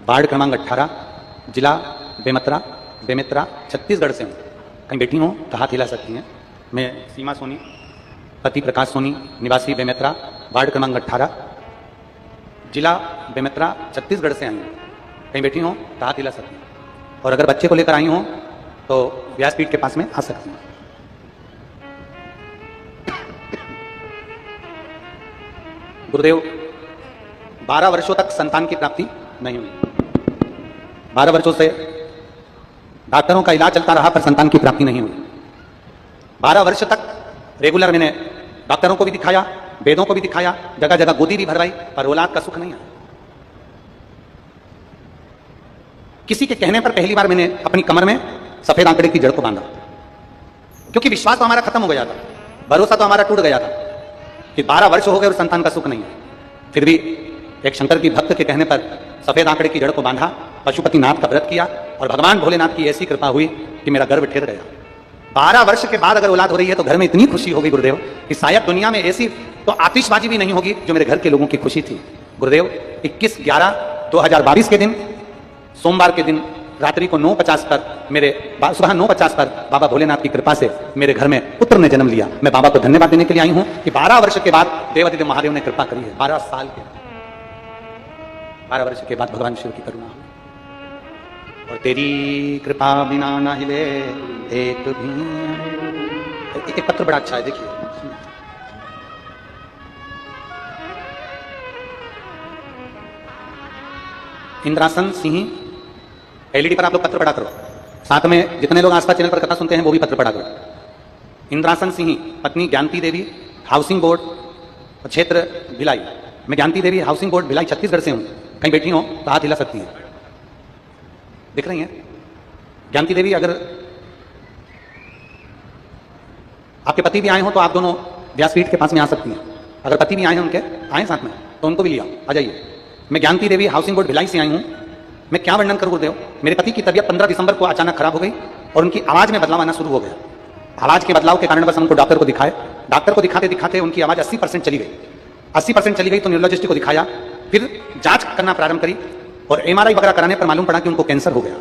A: वार्ड क्रमांक 18, जिला बेमेतरा, छत्तीसगढ़ से हूँ। कहीं बैठी हूँ तो हाथ हिला सकती हैं। मैं सीमा सोनी, पति प्रकाश सोनी, निवासी बेमेतरा, वार्ड क्रमांक 18, जिला बेमेतरा, छत्तीसगढ़ से आई हूँ। कहीं बैठी हूँ तो हाथ हिला सकती हैं। और अगर बच्चे को लेकर आई हूँ तो व्यासपीठ के पास में आ सकती हैं। गुरुदेव, 12 वर्षों तक संतान की प्राप्ति नहीं हुई। 12 वर्षों से डॉक्टरों का इलाज चलता रहा पर संतान की प्राप्ति नहीं हुई। 12 वर्ष तक रेगुलर मैंने डॉक्टरों को भी दिखाया, वेदों को भी दिखाया, जगह जगह गोदी भी भरवाई, पर औलाद का सुख नहीं आया। किसी के कहने पर पहली बार मैंने अपनी कमर में सफेद आंकड़े की जड़ को बांधा, क्योंकि विश्वास तो हमारा खत्म हो गया था, भरोसा तो हमारा टूट गया था कि 12 वर्ष हो गए और संतान का सुख नहीं है। फिर भी एक शंकर की भक्त के कहने पर सफेद आंकड़े की जड़ को बांधा, पशुपतिनाथ का व्रत किया और भगवान भोलेनाथ की ऐसी कृपा हुई कि मेरा गर्भ ठहर गया। 12 वर्ष के बाद अगर औलाद हो रही है तो घर में इतनी खुशी होगी गुरुदेव कि शायद दुनिया में ऐसी तो आतिशबाजी भी नहीं होगी जो मेरे घर के लोगों की खुशी थी। गुरुदेव, 21/11/2022 के दिन, सोमवार के दिन रात्रि को 9:50 पर सुबह 9:50 पर बाबा भोलेनाथ की कृपा से मेरे घर में पुत्र ने जन्म लिया। मैं बाबा को धन्यवाद देने के लिए आई हूं कि 12 वर्ष के बाद देवादिदेव महादेव ने कृपा करी है। 12 साल के 12 वर्ष के बाद भगवान शिव की करुणा हुई। और तेरी कृपा बिना ना हिले एक भी। एक पत्र बड़ा अच्छा है, देखिए। इंद्रासन सिंह, एलईडी पर आप लोग पत्र पढ़ा करो, साथ में जितने लोग आसपास चैनल पर कथा सुनते हैं वो भी पत्र पढ़ा करो। इंद्रासन सिंह, पत्नी ज्ञानती देवी, हाउसिंग बोर्ड क्षेत्र भिलाई। मैं ज्ञानती देवी, हाउसिंग बोर्ड भिलाई, छत्तीसगढ़ से हूं। कहीं बैठी हो तो हाथ हिला सकती है। दिख रही हैं ज्ञानती देवी? अगर आपके पति भी आए हो तो आप दोनों व्यासपीठ के पास में आ सकती हैं। अगर पति भी आए हैं उनके, आए साथ में, तो उनको भी लिया, आ जाइए। मैं ज्ञानती देवी, हाउसिंग बोर्ड भिलाई से आई हूं। मैं क्या वर्णन करूं गुरुदेव, मेरे पति की तबीयत 15 दिसंबर को अचानक खराब हो गई और उनकी आवाज में बदलाव आना शुरू हो गया। आवाज के बदलाव के कारण बस हमको डॉक्टर को दिखाए। डॉक्टर को दिखाते दिखाते उनकी आवाज 80% चली गई। 80% चली गई तो न्यूरोलॉजिस्ट को दिखाया, फिर जांच करना प्रारंभ करी और एमआरआई वगैरह कराने पर मालूम पड़ा कि उनको कैंसर हो गया।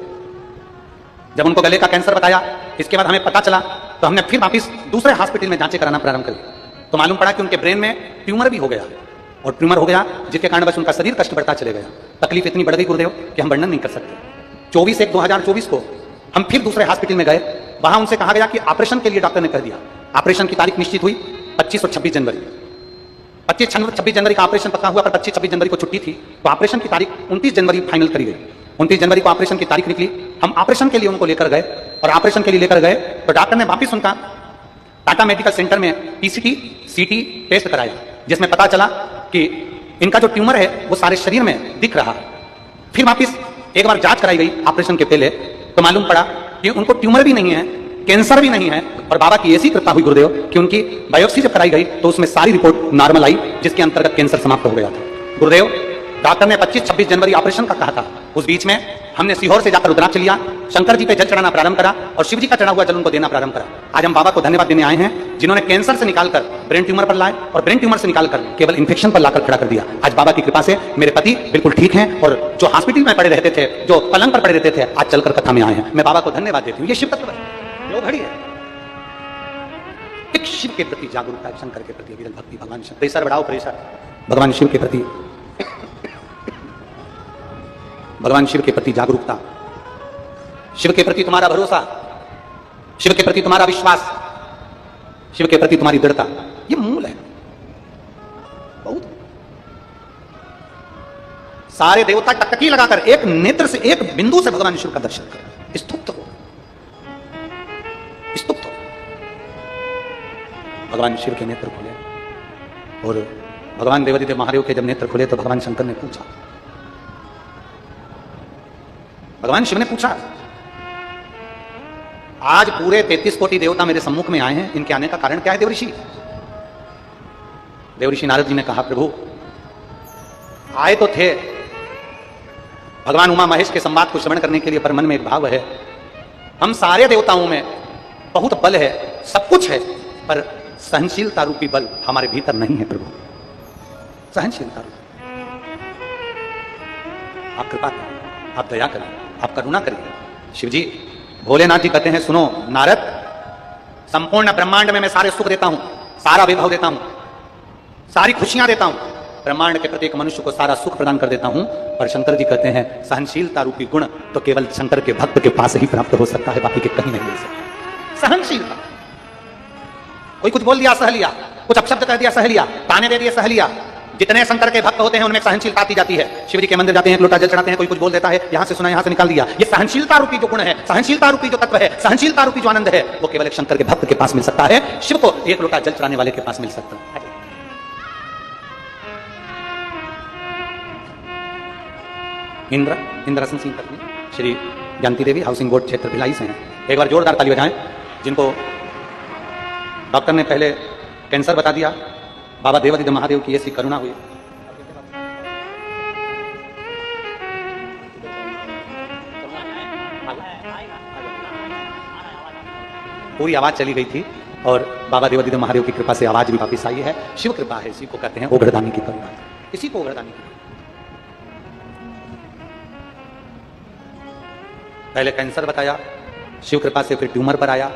A: जब उनको गले का कैंसर बताया, इसके बाद हमें पता चला तो हमने फिर वापस दूसरे हॉस्पिटल में जांचें कराना प्रारंभ करी तो मालूम पड़ा कि उनके ब्रेन में ट्यूमर भी हो गया और ट्यूमर हो गया जिसके कारण बस उनका शरीर कष्ट बढ़ता चले गया। तकलीफ इतनी बढ़ गई गुरुदेव कि हम वर्णन नहीं कर सकते। 24/1/2024 को हम फिर दूसरे हॉस्पिटल में गए। वहां उनसे कहा गया कि ऑपरेशन के लिए डॉक्टर ने कर दिया। ऑपरेशन की तारीख निश्चित हुई 25 और 26 जनवरी। 25-26 जनवरी का ऑपरेशन पक्का हुआ, पर 25-26 जनवरी को छुट्टी थी तो ऑपरेशन की तारीख 29 जनवरी फाइनल करी गई। 29 जनवरी को ऑपरेशन की तारीख निकली। हम ऑपरेशन के लिए उनको लेकर गए और ऑपरेशन के लिए लेकर गए तो डॉक्टर ने वापिस उनका टाटा मेडिकल सेंटर में पीसीटी सीटी टेस्ट कराया, जिसमें पता चला कि इनका जो ट्यूमर है वो सारे शरीर में दिख रहा। फिर वापिस एक बार जांच कराई गई ऑपरेशन के पहले तो मालूम पड़ा कि उनको ट्यूमर भी नहीं है, कैंसर भी नहीं है और बाबा की ऐसी कृपा हुई गुरुदेव कि उनकी बायोप्सी जब कराई गई तो उसमें सारी रिपोर्ट नॉर्मल आई, जिसके अंतर्गत कैंसर समाप्त हो गया था। गुरुदेव, डॉक्टर ने 25-26 जनवरी ऑपरेशन का कहा था। उस बीच में हमने सीहोर से जाकर रुद्राक्ष लिया, शंकर जी पे जल चढ़ाना प्रारंभ करा और शिव जी का चढ़ा हुआ जल उनको देना प्रारंभ करा। आज हम बाबा को धन्यवाद देने आए हैं जिन्होंने कैंसर से निकालकर ब्रेन ट्यूमर पर लाए और ब्रेन ट्यूमर से निकालकर केवल इन्फेक्शन पर लाकर खड़ा कर दिया। आज बाबा की कृपा से मेरे पति बिल्कुल ठीक हैं और जो हॉस्पिटल में पड़े रहते थे, जो पलंग पर पड़े रहते थे, आज चलकर कथा में आए हैं। मैं बाबा को धन्यवाद देती हूँ। ये शिव तत्व है, घड़ी है। एक शिव के प्रति जागरूकता, शंकर के प्रति विरल भक्ति, भगवान शिव प्रेशर बढ़ाओ, प्रेशर भगवान शिव के प्रति, भगवान शिव के प्रति जागरूकता, शिव के प्रति तुम्हारा भरोसा, शिव के प्रति तुम्हारा विश्वास, शिव के प्रति तुम्हारी दृढ़ता, ये मूल है। बहुत सारे देवता टकटकी लगाकर एक नेत्र से, एक बिंदु से भगवान शिव का दर्शन कर स्तुप्त हो, स्तुप्त हो। भगवान शिव के नेत्र खुले और भगवान देवादिदेव महादेव के जब नेत्र खुले तो भगवान शंकर ने पूछा, भगवान शिव ने पूछा, आज पूरे 33 कोटि देवता मेरे सम्मुख में आए हैं, इनके आने का कारण क्या है देवऋषि? देवऋषि नारद जी ने कहा, प्रभु आए तो थे भगवान उमा महेश के संवाद को श्रवण करने के लिए, पर मन में एक भाव है, हम सारे देवताओं में बहुत बल है, सब कुछ है, पर सहनशीलता रूपी बल हमारे भीतर नहीं है प्रभु। सहनशीलता रूपी, आप कृपा करें, आप दया करें, आप करुणा करिए। शिव जी, भोलेनाथ जी कहते हैं, सुनो नारद, संपूर्ण ब्रह्मांड में मैं सारे सुख देता हूं, सारा विभव देता हूं, सारी खुशियां देता हूं, ब्रह्मांड के प्रत्येक मनुष्य को सारा सुख प्रदान कर देता हूं। और शंकर जी कहते हैं सहनशीलता रूपी गुण तो केवल शंकर के भक्त के पास ही प्राप्त हो सकता है, बाकी के कहीं नहीं मिल सकता। सहनशीलता, कोई कुछ बोल दिया सह लिया, कुछ अपशब्द कह दिया सह लिया, ताने दे दिए सह लिया। जितने शंकर के भक्त होते हैं उनमें सहनशीलता आती जाती है। शिव जी के मंदिर जाते हैं, एक लोटा जल चढ़ाते हैं, कोई कुछ बोल देता है, यहां से सुना यहां से निकाल दिया। ये सहनशीलता रूपी जो गुण है, सहनशीलता रूपी जो तत्व है, सहनशीलता रूपी जो आनंद है, वो केवल एक शंकर के भक्त के पास मिल सकता है। शिव को एक लोटा जल चढ़ाने वाले के पास मिल सकता है। इंद्रासन सिंह पत्नी श्री जानती देवी, हाउसिंग बोर्ड क्षेत्र भिलाई से हैं। एक बार जोरदार ताली बजाएं जिनको डॉक्टर ने पहले कैंसर बता दिया, बाबा देवादिदेव महादेव की ऐसी करुणा हुई। पूरी आवाज चली गई थी और बाबा देवादिदेव महादेव की कृपा से आवाज भी वापस आई है। शिव कृपा है, इसी को कहते हैं ओघड़दानी की करुणा, इसी को ओघड़दानी की। पहले कैंसर बताया, शिव कृपा से फिर ट्यूमर पर आया,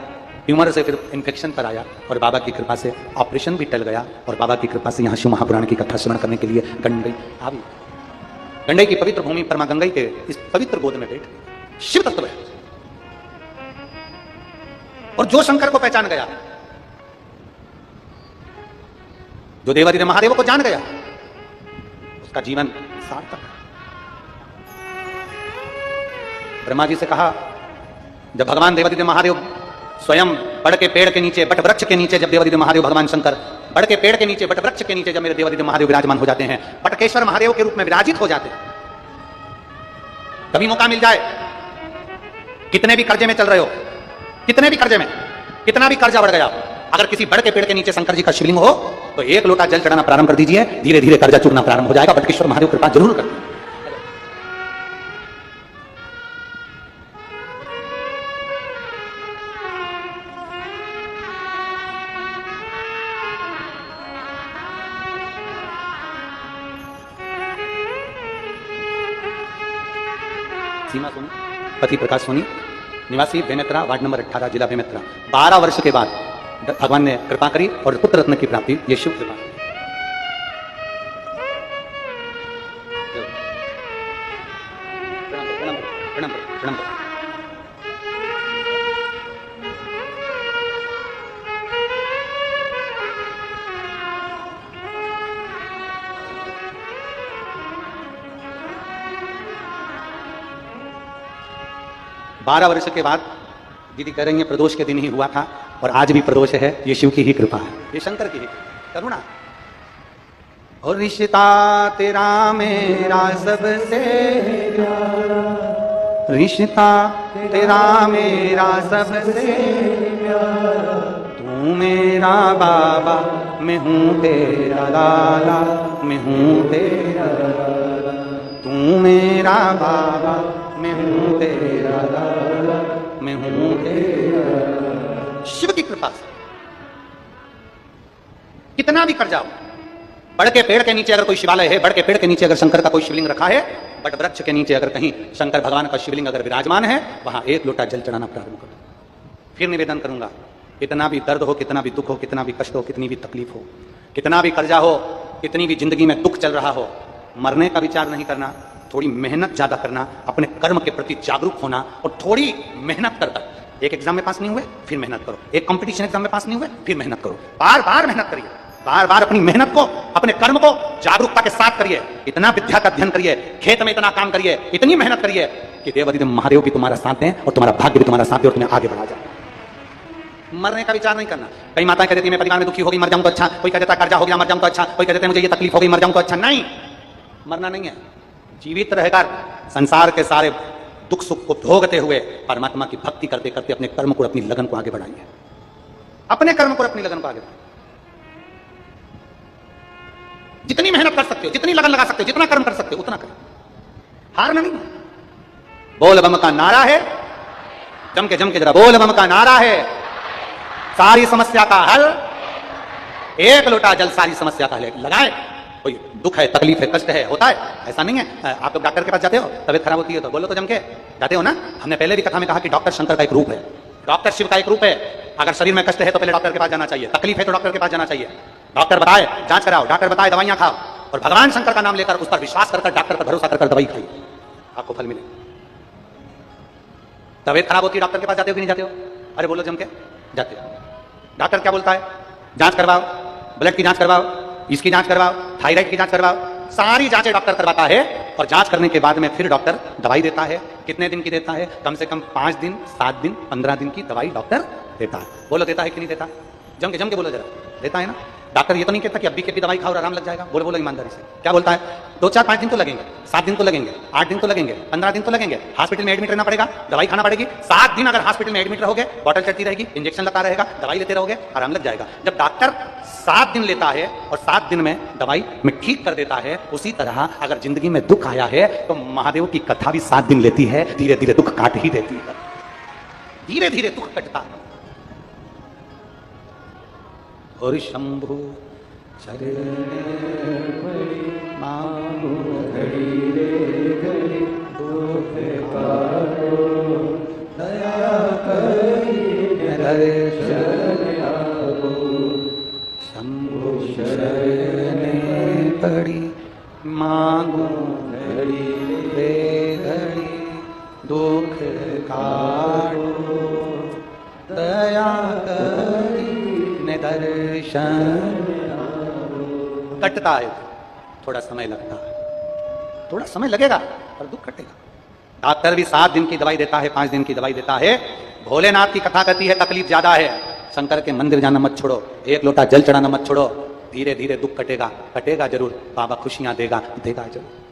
A: ट्यूमर से फिर इन्फेक्शन पर आया और बाबा की कृपा से ऑपरेशन भी टल गया। और बाबा की कृपा से यहाँ शिव महापुराण की कथा श्रवण करने के लिए गंडई आ गई। गंडई की पवित्र भूमि पर मां गंगई के इस पवित्र गोद में बैठ शिव तत्व है। और जो शंकर को पहचान गया, जो देवादिदेव महादेव को जान गया, उसका जीवन सार्थक। ब्रह्मा जी से कहा, जब भगवान देवादिदेव महादेव स्वयं बड़ के पेड़ के नीचे, बट वृक्ष के नीचे, जब देवादिदेव महादेव भगवान शंकर बड़ के पेड़ के नीचे, बट वृक्ष के नीचे जब मेरे देवादिदेव महादेव विराजमान हो जाते हैं, बटकेश्वर महादेव के रूप में विराजित हो जाते हैं, कभी मौका मिल जाए, कितने भी कर्जे में चल रहे हो, कितने भी कर्जे में, कितना भी कर्जा बढ़ गया, अगर किसी बड़ के पेड़ के नीचे शंकर जी का शिवलिंग हो तो एक लोटा जल चढ़ाना प्रारंभ कर दीजिए, धीरे धीरे कर्जा चुकना प्रारंभ हो जाएगा। बटकेश्वर महादेव कृपा जरूर कर। सीमा सोनी, पति प्रकाश सोनी, निवासी बेमेतरा, वार्ड नंबर 18, जिला बेमेतरा। 12 वर्ष के बाद भगवान ने कृपा करी और पुत्र रत्न की प्राप्ति, ये शिव कृपा। प्रणाम प्रणाम। 12 वर्ष के बाद दीदी कह रही है प्रदोष के दिन ही हुआ था और आज भी प्रदोष है। ये शिव की ही कृपा है, ये शंकर की ही करुणा। और रिश्ता तेरा मेरा सबसे प्यारा, रिश्ता तेरा मेरा सबसे प्यारा, तू मेरा बाबा मैं हूँ तेरा लाला, मैं हूँ तेरा लाला, तू मेरा बाबा मैं हूँ तेरा लाला, मैं हूँ तेरा लाला। शिव की कृपा से कितना भी कर जाओ, बड़ के पेड़ के नीचे अगर कोई शिवालय है, बड़ के पेड़ के नीचे अगर शंकर का कोई शिवलिंग रखा है, बट वृक्ष के नीचे अगर कहीं शंकर भगवान का शिवलिंग अगर विराजमान है, वहां एक लोटा जल चढ़ाना प्रारंभ करो। फिर निवेदन करूंगा, कितना भी दर्द हो, कितना भी दुख हो, कितना भी कष्ट हो, कितनी भी तकलीफ हो, कितना भी कर्जा हो, कितनी भी जिंदगी में दुख चल रहा हो, मरने का विचार नहीं करना, थोड़ी मेहनत ज्यादा करना, अपने कर्म के प्रति जागरूक होना और थोड़ी मेहनत कर कर। एक एग्जाम में पास नहीं हुए फिर मेहनत करो, एक कंपटीशन एग्जाम में पास नहीं हुए फिर मेहनत करो, बार बार मेहनत करिए, बार बार अपनी मेहनत को, अपने कर्म को जागरूकता के साथ करिए। इतना विद्या का अध्ययन करिए, खेत में इतना काम करिए, इतनी मेहनत करिए कि देवादिदेव महादेव भी तुम्हारा साथ दें और तुम्हारा भाग्य भी तुम्हारा साथ दे और तुम्हें आगे बढ़ा जाए। मरने का विचार नहीं करना। कई माताएं कह देती मैं परिवार में दुखी हो गई मर जाऊं तो अच्छा, कोई कह देता कर्जा हो गया मर जाऊं तो अच्छा, कोई कह देते मुझे ये तकलीफ हो गई मर जाऊं तो अच्छा। नहीं, मरना नहीं है, जीवित रहकर संसार के सारे दुख सुख को भोगते हुए परमात्मा की भक्ति करते करते अपने कर्म को, अपनी लगन को आगे बढ़ाइए, अपने कर्म को, अपनी लगन को आगे बढ़ाइए। जितनी मेहनत कर सकते हो, जितनी लगन लगा सकते हो, जितना कर्म कर सकते हो उतना करो, हारना नहीं। बोल बम का नारा है, जम के जरा बोल बम का नारा है, सारी समस्या का हल एक लोटा जल सारी समस्या का हल लगाए। कोई दुख है, तकलीफ है, कष्ट है, होता है, ऐसा नहीं है। आप लोग डॉक्टर के पास जाते हो, तबीयत खराब होती है तो बोलो तो जम के जाते हो ना। हमने पहले भी कथा में कहा कि डॉक्टर शंकर का एक रूप है, डॉक्टर शिव का एक रूप है। अगर शरीर में कष्ट है तो पहले डॉक्टर के पास जाना चाहिए, तकलीफ है तो डॉक्टर के पास जाना चाहिए। डॉक्टर बताए जांच कराओ, डॉक्टर बताए दवाइयां खाओ, और भगवान शंकर का नाम लेकर उस पर विश्वास कर डॉक्टर पर भरोसा कर दवाई खाइए, आपको फल मिले। तबीयत खराब होती है, डॉक्टर के पास जाते हो कि नहीं जाते हो? अरे बोलो जम के जाते हो। डॉक्टर क्या बोलता है? जांच करवाओ, ब्लड की जांच करवाओ, इसकी जांच करवाओ, थायराइड की जांच करवाओ, सारी जांचें डॉक्टर करवाता है। और जांच करने के बाद में फिर डॉक्टर दवाई देता है। कितने दिन की देता है? कम से कम 5 दिन, 7 दिन, 15 दिन की दवाई डॉक्टर देता है। बोलो देता है कि नहीं देता? जम के बोलो जरा, देता है ना। डॉक्टर ये तो नहीं कहता कि अभी के भी दवाई खाओ और आराम लग जाएगा। बोलो बोलो ईमानदारी से, क्या बोलता है? 2, 4, 5 दिन तो लगेंगे, 7 दिन तो लगेंगे, 8 दिन तो लगेंगे, 15 दिन तो लगेंगे, हॉस्पिटल में एडमिट रहना पड़ेगा, दवाई खाना पड़ेगी। 7 दिन अगर हॉस्पिटल में एडमिट रहोगे, बॉटल चढ़ती रहेगी, इंजेक्शन लगता रहेगा, दवाई लेते रहोगे, आराम लग जाएगा। जब डॉक्टर 7 दिन लेता है और 7 दिन में दवाई में ठीक कर देता है, उसी तरह अगर जिंदगी में दुख आया है तो महादेव की कथा भी 7 दिन लेती है, धीरे धीरे दुख काट ही देती है, धीरे धीरे दुख कटता है। और शंभु शंभु शरणे पड़ी मांगो घड़ी रे घड़ी, दुख काटो दया करी दर्शन। कटता है, थोड़ा समय लगता है, थोड़ा समय लगेगा पर दुख कटेगा। डॉक्टर भी 7 दिन की दवाई देता है, 5 दिन की दवाई देता है। भोलेनाथ की कथा कहती है तकलीफ ज्यादा है, शंकर के मंदिर जाना मत छोड़ो, एक लोटा जल चढ़ाना मत छोड़ो, धीरे धीरे दुख कटेगा, कटेगा जरूर, बाबा खुशियां देगा, देगा जरूर।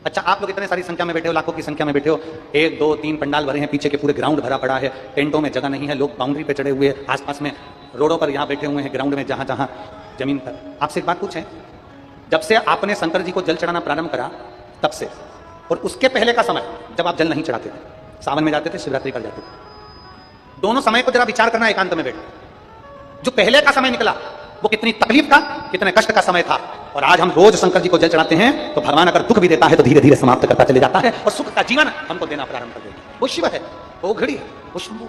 A: अच्छा, आप लोग इतने सारी संख्या में बैठे हो, लाखों की संख्या में बैठे हो, 1, 2, 3 पंडाल भरे हैं, पीछे के पूरे ग्राउंड भरा पड़ा है, टेंटों में जगह नहीं है, लोग बाउंड्री पे चढ़े हुए, आसपास में रोडों पर यहाँ बैठे हुए हैं, ग्राउंड में जहां जहां जमीन पर। आपसे एक बात पूछें, जब से आपने शंकर जी को जल चढ़ाना प्रारंभ करा तब से, और उसके पहले का समय जब आप जल नहीं चढ़ाते थे, सावन में जाते थे, शिवरात्रि कर जाते थे, दोनों समय को जरा विचार करना एकांत में बैठ। जो पहले का समय निकला वो कितनी तकलीफ का, कितने कष्ट का समय था, और आज हम रोज शंकर जी को जल चढ़ाते हैं तो भगवान अगर दुख भी देता है तो धीरे धीरे समाप्त करता चले जाता है और सुख का जीवन हमको देना प्रारंभ कर देता है। वो शिव है, वो घड़ी है, वो शंभु।